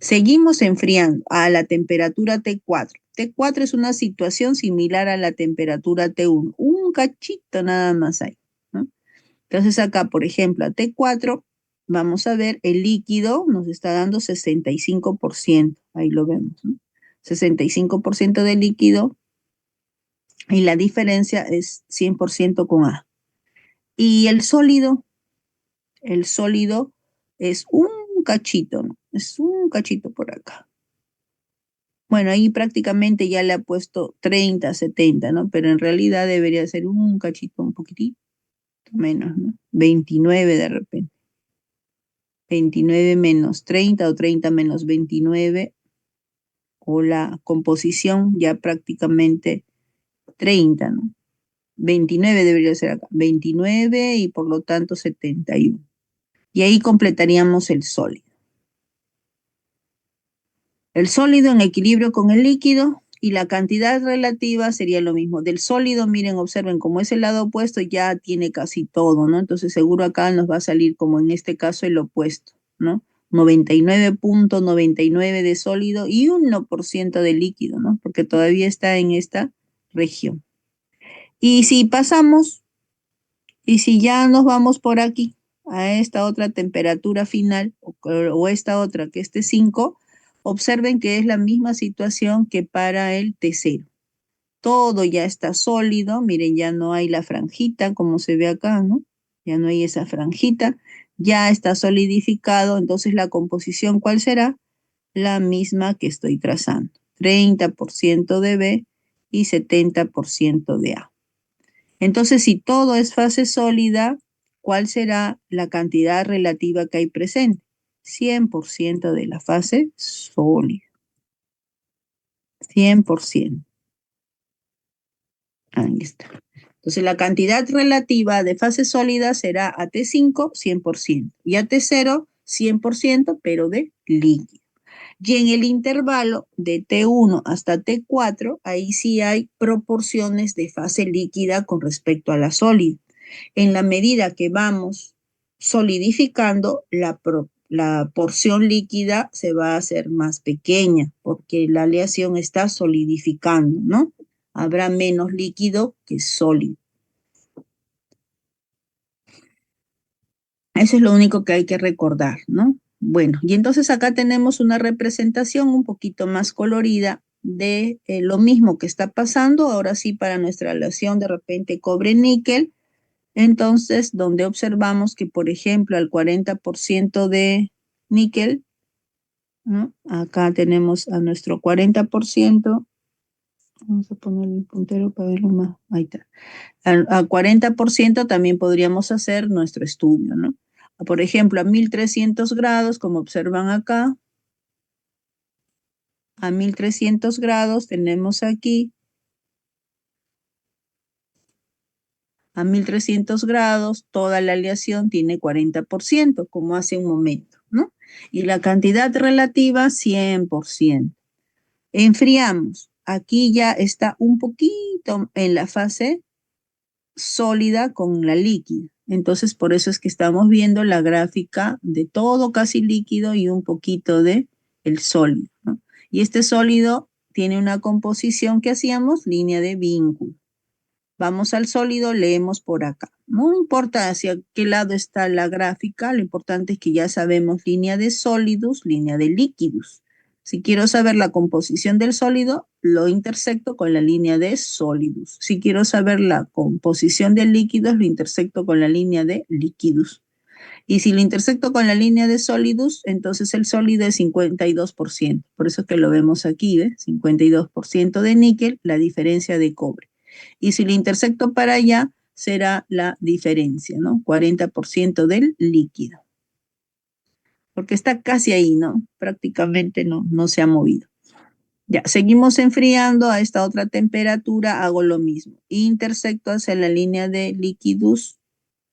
S1: Seguimos enfriando a la temperatura T4. T4 es una situación similar a la temperatura T1. Un cachito nada más hay, ¿no? Entonces acá, por ejemplo, a T4, vamos a ver el líquido nos está dando 65%. Ahí lo vemos, ¿no? 65% de líquido y la diferencia es 100% con A. Y el sólido es un cachito, ¿no? Es un cachito por acá. Bueno, ahí prácticamente ya le ha puesto 30, 70, ¿no? Pero en realidad debería ser un cachito, un poquitito menos, ¿no? 29 de repente. 29 menos 30 o 30 menos 29, o la composición ya prácticamente 30, ¿no? 29 debería ser acá, 29 y por lo tanto 71. Y ahí completaríamos el sólido. El sólido en equilibrio con el líquido y la cantidad relativa sería lo mismo. Del sólido, miren, observen, como es el lado opuesto, ya tiene casi todo, ¿no? Entonces seguro acá nos va a salir como en este caso el opuesto, ¿no? 99.99 de sólido y 1% de líquido, ¿no? Porque todavía está en esta región. Y si pasamos, y si ya nos vamos por aquí a esta otra temperatura final, o esta otra que es T5, observen que es la misma situación que para el T0. Todo ya está sólido, miren, ya no hay la franjita como se ve acá, ¿no? Ya no hay esa franjita, ya está solidificado, entonces la composición, ¿cuál será? La misma que estoy trazando, 30% de B y 70% de A. Entonces, si todo es fase sólida, ¿cuál será la cantidad relativa que hay presente? 100% de la fase sólida. 100%. Ahí está. Entonces, la cantidad relativa de fase sólida será a T5, 100%, y a T0, 100%, pero de líquido. Y en el intervalo de T1 hasta T4, ahí sí hay proporciones de fase líquida con respecto a la sólida. En la medida que vamos solidificando, la porción líquida se va a hacer más pequeña porque la aleación está solidificando, ¿no? Habrá menos líquido que sólido. Eso es lo único que hay que recordar, ¿no? Bueno, y entonces acá tenemos una representación un poquito más colorida de lo mismo que está pasando, ahora sí para nuestra aleación de repente cobre-níquel, entonces donde observamos que, por ejemplo, al 40% de níquel, ¿no? Acá tenemos a nuestro 40%, vamos a poner el puntero para verlo más, ahí está. Al 40% también podríamos hacer nuestro estudio, ¿no? Por ejemplo, a 1300 grados, como observan acá, a 1300 grados tenemos aquí, a 1300 grados, toda la aleación tiene 40%, como hace un momento, ¿no? Y la cantidad relativa, 100%. Enfriamos. Aquí ya está un poquito en la fase sólida con la líquida. Entonces, por eso es que estamos viendo la gráfica de todo casi líquido y un poquito de el sólido, ¿no? Y este sólido tiene una composición que hacíamos, línea de vínculo. Vamos al sólido, leemos por acá. No importa hacia qué lado está la gráfica, lo importante es que ya sabemos línea de sólidos, línea de líquidos. Si quiero saber la composición del sólido, lo intersecto con la línea de sólidos. Si quiero saber la composición de líquidos, lo intersecto con la línea de líquidos. Y si lo intersecto con la línea de sólidos, entonces el sólido es 52%. Por eso es que lo vemos aquí, ¿ves? 52% de níquel, la diferencia de cobre. Y si lo intersecto para allá, será la diferencia, ¿no? 40% del líquido. Porque está casi ahí, ¿no? Prácticamente no se ha movido. Ya, seguimos enfriando a esta otra temperatura, hago lo mismo. Intersecto hacia la línea de líquidos,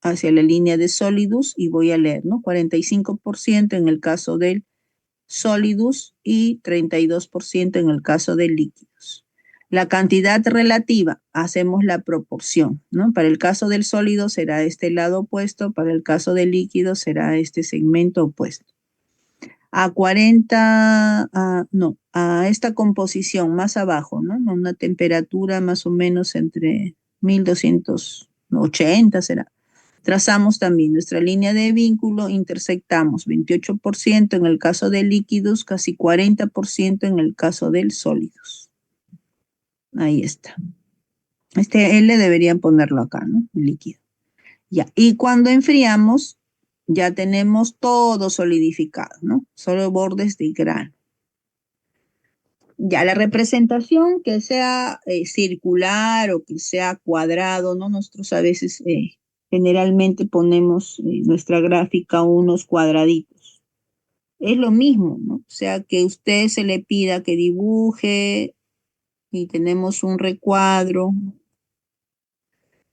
S1: hacia la línea de sólidos y voy a leer, ¿no? 45% en el caso del sólidos y 32% en el caso de líquidos. La cantidad relativa, hacemos la proporción, ¿no? Para el caso del sólido será este lado opuesto, para el caso del líquido será este segmento opuesto. A 40, no, a esta composición más abajo, ¿no? Una temperatura más o menos entre 1280 será. Trazamos también nuestra línea de vínculo, intersectamos 28% en el caso de líquidos, casi 40% en el caso del sólidos. Ahí está. Este L deberían ponerlo acá, ¿no? El líquido. Ya, y cuando enfriamos, ya tenemos todo solidificado, ¿no? Solo bordes de grano. Ya la representación, que sea circular o que sea cuadrado, ¿no? Nosotros a veces generalmente ponemos nuestra gráfica unos cuadraditos. Es lo mismo, ¿no? O sea, que usted se le pida que dibuje y tenemos un recuadro.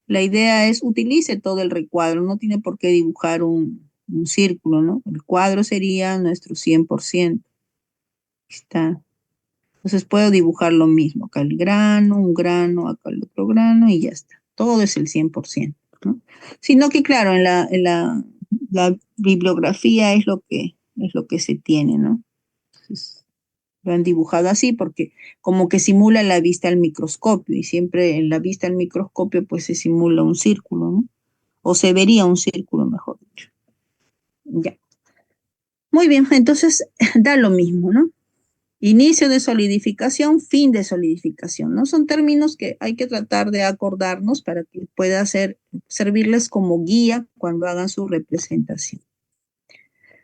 S1: La idea es utilice todo el recuadro, no tiene por qué dibujar un círculo, ¿no? El cuadro sería nuestro 100%. Está. Entonces puedo dibujar lo mismo, acá el grano, un grano, acá el otro grano y ya está. Todo es el 100%, ¿no? Sino que claro, la bibliografía es lo que se tiene, ¿no? Entonces, lo han dibujado así porque como que simula la vista al microscopio y siempre en la vista al microscopio pues se simula un círculo, ¿no? O se vería un círculo, mejor dicho. Ya. Muy bien, entonces da lo mismo, ¿no? Inicio de solidificación, fin de solidificación, ¿no? Son términos que hay que tratar de acordarnos para que pueda servirles como guía cuando hagan su representación.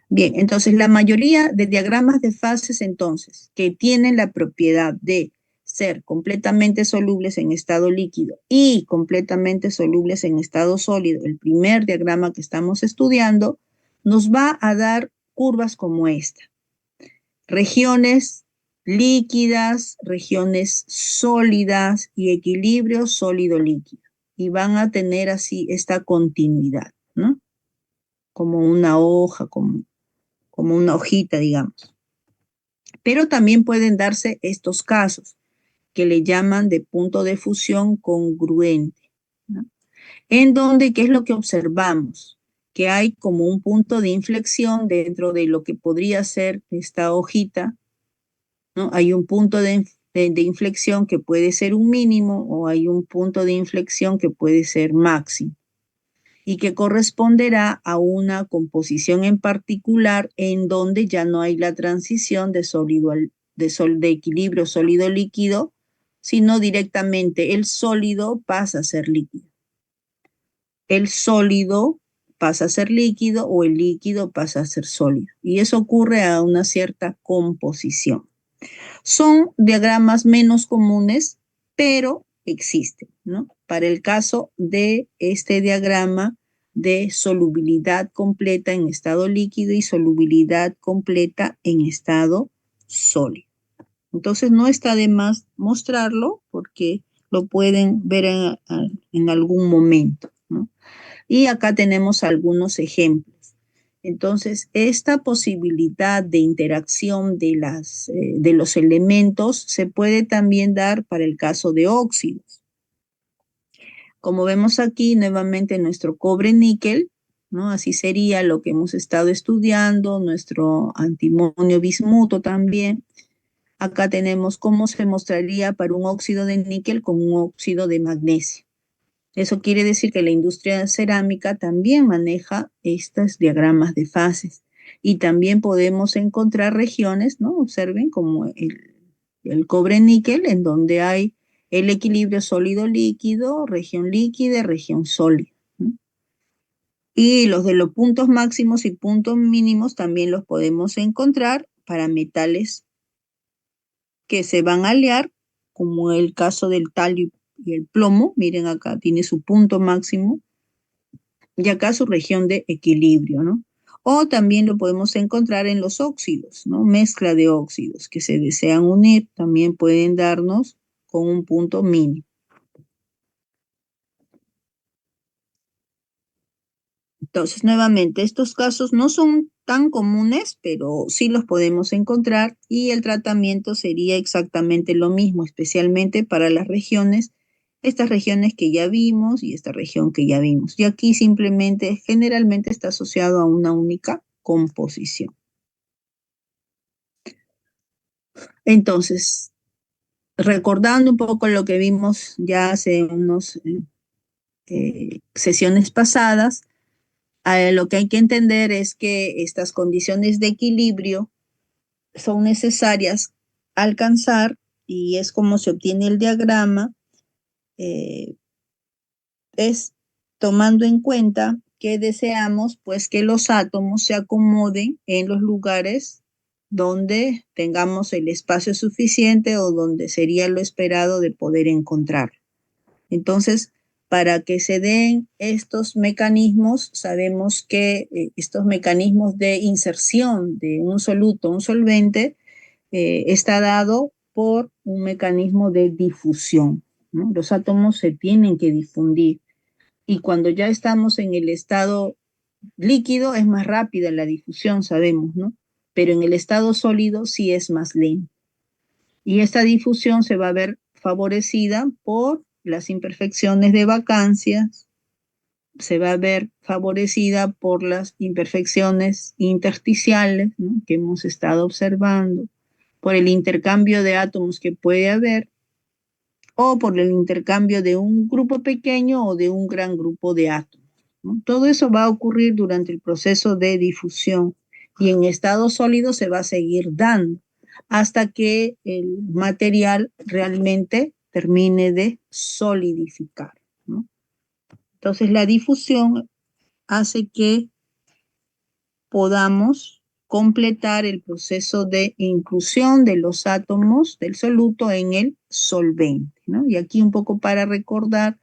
S1: Bien, entonces la mayoría de diagramas de fases entonces que tienen la propiedad de ser completamente solubles en estado líquido y completamente solubles en estado sólido, el primer diagrama que estamos estudiando, nos va a dar curvas como esta. Regiones líquidas, regiones sólidas y equilibrio sólido-líquido. Y van a tener así esta continuidad, ¿no? Como una hoja, como una hojita, digamos. Pero también pueden darse estos casos que le llaman de punto de fusión congruente, ¿no? En donde, ¿qué es lo que observamos? que hay como un punto de inflexión dentro de lo que podría ser esta hojita, ¿no? Hay un punto de inflexión que puede ser un mínimo o hay un punto de inflexión que puede ser máximo y que corresponderá a una composición en particular en donde ya no hay la transición de sólido de equilibrio sólido-líquido, sino directamente el sólido pasa a ser líquido. El sólido pasa a ser líquido o el líquido pasa a ser sólido. Y eso ocurre a una cierta composición. Son diagramas menos comunes, pero existen, ¿no? Para el caso de este diagrama de solubilidad completa en estado líquido y solubilidad completa en estado sólido. Entonces no está de más mostrarlo porque lo pueden ver en algún momento, ¿no? Y acá tenemos algunos ejemplos. Entonces, esta posibilidad de interacción de los elementos se puede también dar para el caso de óxidos. Como vemos aquí, nuevamente nuestro cobre-níquel, ¿no? Así sería lo que hemos estado estudiando, nuestro antimonio bismuto también. Acá tenemos cómo se mostraría para un óxido de níquel con un óxido de magnesio. Eso quiere decir que la industria cerámica también maneja estos diagramas de fases y también podemos encontrar regiones, ¿no? Observen como el cobre-níquel, en donde hay el equilibrio sólido-líquido, región líquida, región sólida, ¿no? Y los de los puntos máximos y puntos mínimos también los podemos encontrar para metales que se van a aliar, como el caso del talio y el plomo. Miren acá, tiene su punto máximo y acá su región de equilibrio, ¿no? O también lo podemos encontrar en los óxidos, ¿no? Mezcla de óxidos que se desean unir también pueden darnos con un punto mínimo. Entonces, nuevamente, estos casos no son tan comunes, pero sí los podemos encontrar y el tratamiento sería exactamente lo mismo, especialmente para las regiones, estas regiones que ya vimos y esta región que ya vimos. Y aquí simplemente, generalmente está asociado a una única composición. Entonces, recordando un poco lo que vimos ya hace unas sesiones pasadas, lo que hay que entender es que estas condiciones de equilibrio son necesarias alcanzar y es como se obtiene el diagrama, eh, es tomando en cuenta que deseamos pues que los átomos se acomoden en los lugares donde tengamos el espacio suficiente o donde sería lo esperado de poder encontrar. Entonces, para que se den estos mecanismos, sabemos que estos mecanismos de inserción de un soluto, un solvente, está dado por un mecanismo de difusión, ¿no? Los átomos se tienen que difundir y cuando ya estamos en el estado líquido es más rápida la difusión, sabemos, ¿no? Pero en el estado sólido sí es más lento. Y esta difusión se va a ver favorecida por las imperfecciones de vacancias, se va a ver favorecida por las imperfecciones intersticiales, ¿no? Que hemos estado observando, por el intercambio de átomos que puede haber o por el intercambio de un grupo pequeño o de un gran grupo de átomos, ¿no? Todo eso va a ocurrir durante el proceso de difusión y en estado sólido se va a seguir dando hasta que el material realmente termine de solidificar, ¿no? Entonces la difusión hace que podamos completar el proceso de inclusión de los átomos del soluto en el solvente, ¿no? Y aquí un poco para recordar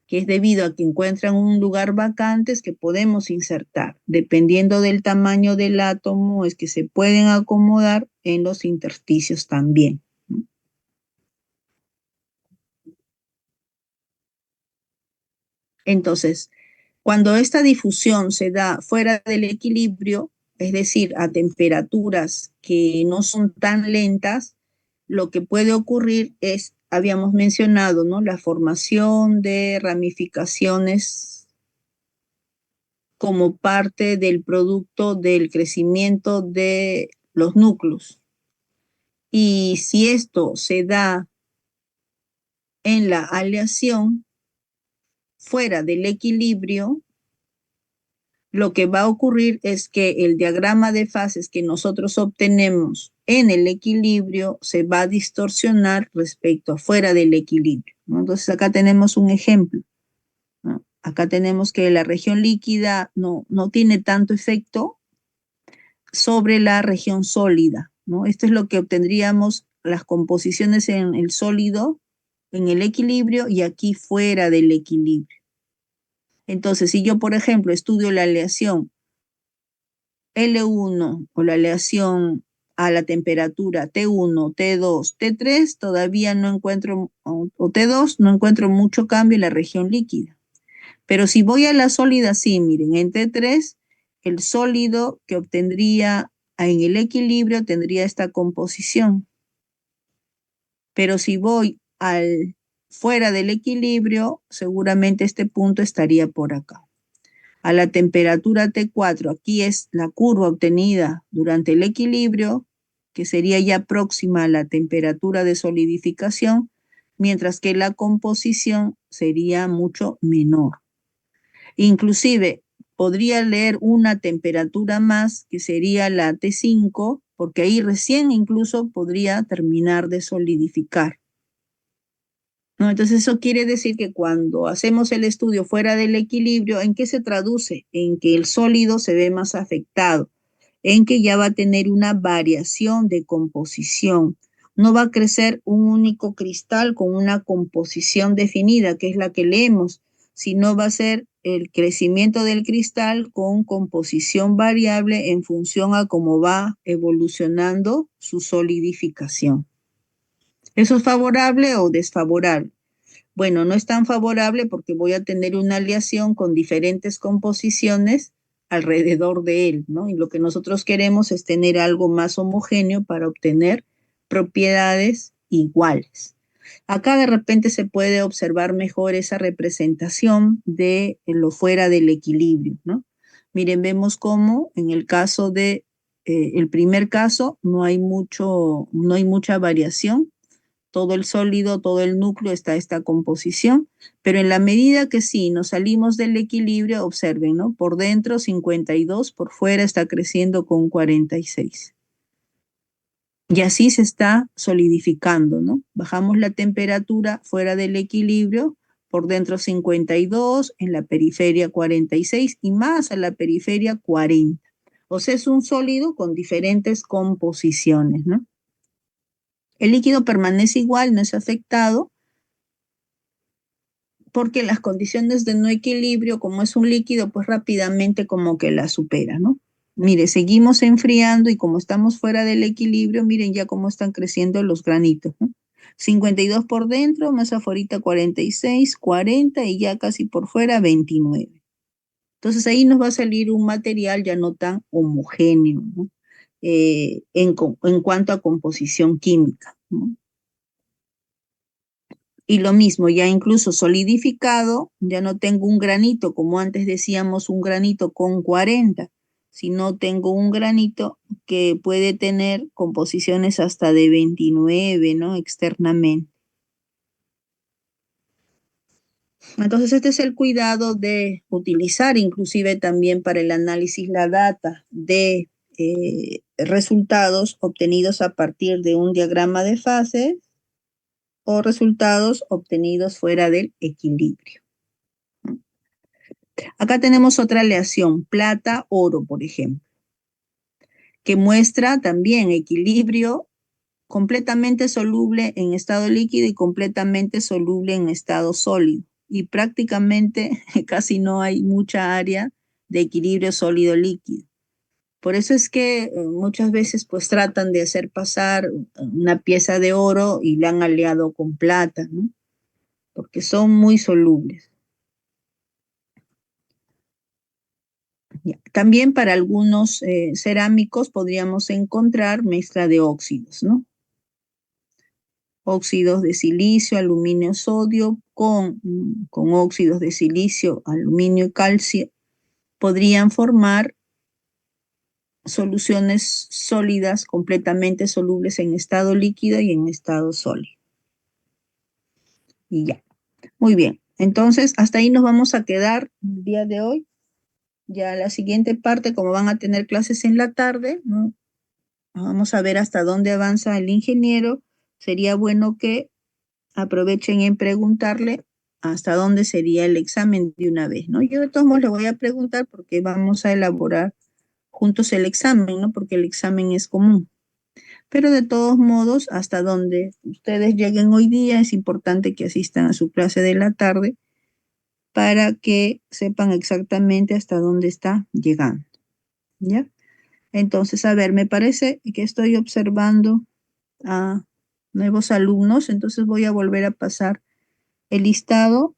S1: que es debido a que encuentran un lugar vacante es que podemos insertar. Dependiendo del tamaño del átomo, es que se pueden acomodar en los intersticios también, ¿no? Entonces, cuando esta difusión se da fuera del equilibrio, es decir, a temperaturas que no son tan lentas, lo que puede ocurrir es, habíamos mencionado, ¿no? La formación de ramificaciones como parte del producto del crecimiento de los núcleos. Y si esto se da en la aleación, fuera del equilibrio, lo que va a ocurrir es que el diagrama de fases que nosotros obtenemos en el equilibrio se va a distorsionar respecto a fuera del equilibrio, ¿no? Entonces acá tenemos un ejemplo, ¿no? Acá tenemos que la región líquida no tiene tanto efecto sobre la región sólida, ¿no? Esto es lo que obtendríamos las composiciones en el sólido, en el equilibrio y aquí fuera del equilibrio. Entonces, si yo, por ejemplo, estudio la aleación L1 o la aleación a la temperatura T1, T2, T3, todavía no encuentro, o T2, no encuentro mucho cambio en la región líquida. Pero si voy a la sólida, sí, miren, en T3, el sólido que obtendría en el equilibrio tendría esta composición. Pero si voy al fuera del equilibrio, seguramente este punto estaría por acá. A la temperatura T4, aquí es la curva obtenida durante el equilibrio, que sería ya próxima a la temperatura de solidificación, mientras que la composición sería mucho menor. Inclusive podría leer una temperatura más, que sería la T5, porque ahí recién incluso podría terminar de solidificar, ¿no? Entonces eso quiere decir que cuando hacemos el estudio fuera del equilibrio, ¿en qué se traduce? En que el sólido se ve más afectado, en que ya va a tener una variación de composición. No va a crecer un único cristal con una composición definida, que es la que leemos, sino va a ser el crecimiento del cristal con composición variable en función a cómo va evolucionando su solidificación. ¿Eso es favorable o desfavorable? Bueno, no es tan favorable porque voy a tener una aleación con diferentes composiciones alrededor de él, ¿no? Y lo que nosotros queremos es tener algo más homogéneo para obtener propiedades iguales. Acá de repente se puede observar mejor esa representación de lo fuera del equilibrio, ¿no? Miren, vemos cómo en el caso de el primer caso no hay mucha variación, todo el sólido, todo el núcleo está esta composición, pero en la medida que sí nos salimos del equilibrio, observen, ¿no? Por dentro 52, por fuera está creciendo con 46. Y así se está solidificando, ¿no? Bajamos la temperatura fuera del equilibrio, por dentro 52, en la periferia 46 y más a la periferia 40. O sea, es un sólido con diferentes composiciones, ¿no? El líquido permanece igual, no es afectado, porque las condiciones de no equilibrio, como es un líquido, pues rápidamente como que la supera, ¿no? Mire, seguimos enfriando y como estamos fuera del equilibrio, miren ya cómo están creciendo los granitos, ¿no? 52 por dentro, más afuera 46, 40 y ya casi por fuera 29. Entonces ahí nos va a salir un material ya no tan homogéneo, ¿no? En cuanto a composición química, ¿no? Y lo mismo, ya incluso solidificado, ya no tengo un granito, como antes decíamos, un granito con 40, sino tengo un granito que puede tener composiciones hasta de 29, ¿no? Externamente. Entonces, este es el cuidado de utilizar inclusive también para el análisis la data de resultados obtenidos a partir de un diagrama de fases o resultados obtenidos fuera del equilibrio. Acá tenemos otra aleación, plata-oro, por ejemplo, que muestra también equilibrio completamente soluble en estado líquido y completamente soluble en estado sólido. Y prácticamente casi no hay mucha área de equilibrio sólido-líquido. Por eso es que muchas veces pues tratan de hacer pasar una pieza de oro y la han aleado con plata, ¿no? Porque son muy solubles. También para algunos cerámicos podríamos encontrar mezcla de óxidos, ¿no? Óxidos de silicio, aluminio, sodio, con óxidos de silicio, aluminio y calcio, podrían formar soluciones sólidas completamente solubles en estado líquido y en estado sólido. Y ya. Muy bien. Entonces, hasta ahí nos vamos a quedar el día de hoy. Ya la siguiente parte, como van a tener clases en la tarde, ¿no? Vamos a ver hasta dónde avanza el ingeniero. Sería bueno que aprovechen en preguntarle hasta dónde sería el examen de una vez, ¿no? Yo de todos modos le voy a preguntar porque vamos a elaborar juntos el examen, ¿no? Porque el examen es común. Pero de todos modos, hasta donde ustedes lleguen hoy día, es importante que asistan a su clase de la tarde para que sepan exactamente hasta dónde está llegando, ¿ya? Entonces, a ver, me parece que estoy observando a nuevos alumnos, entonces voy a volver a pasar el listado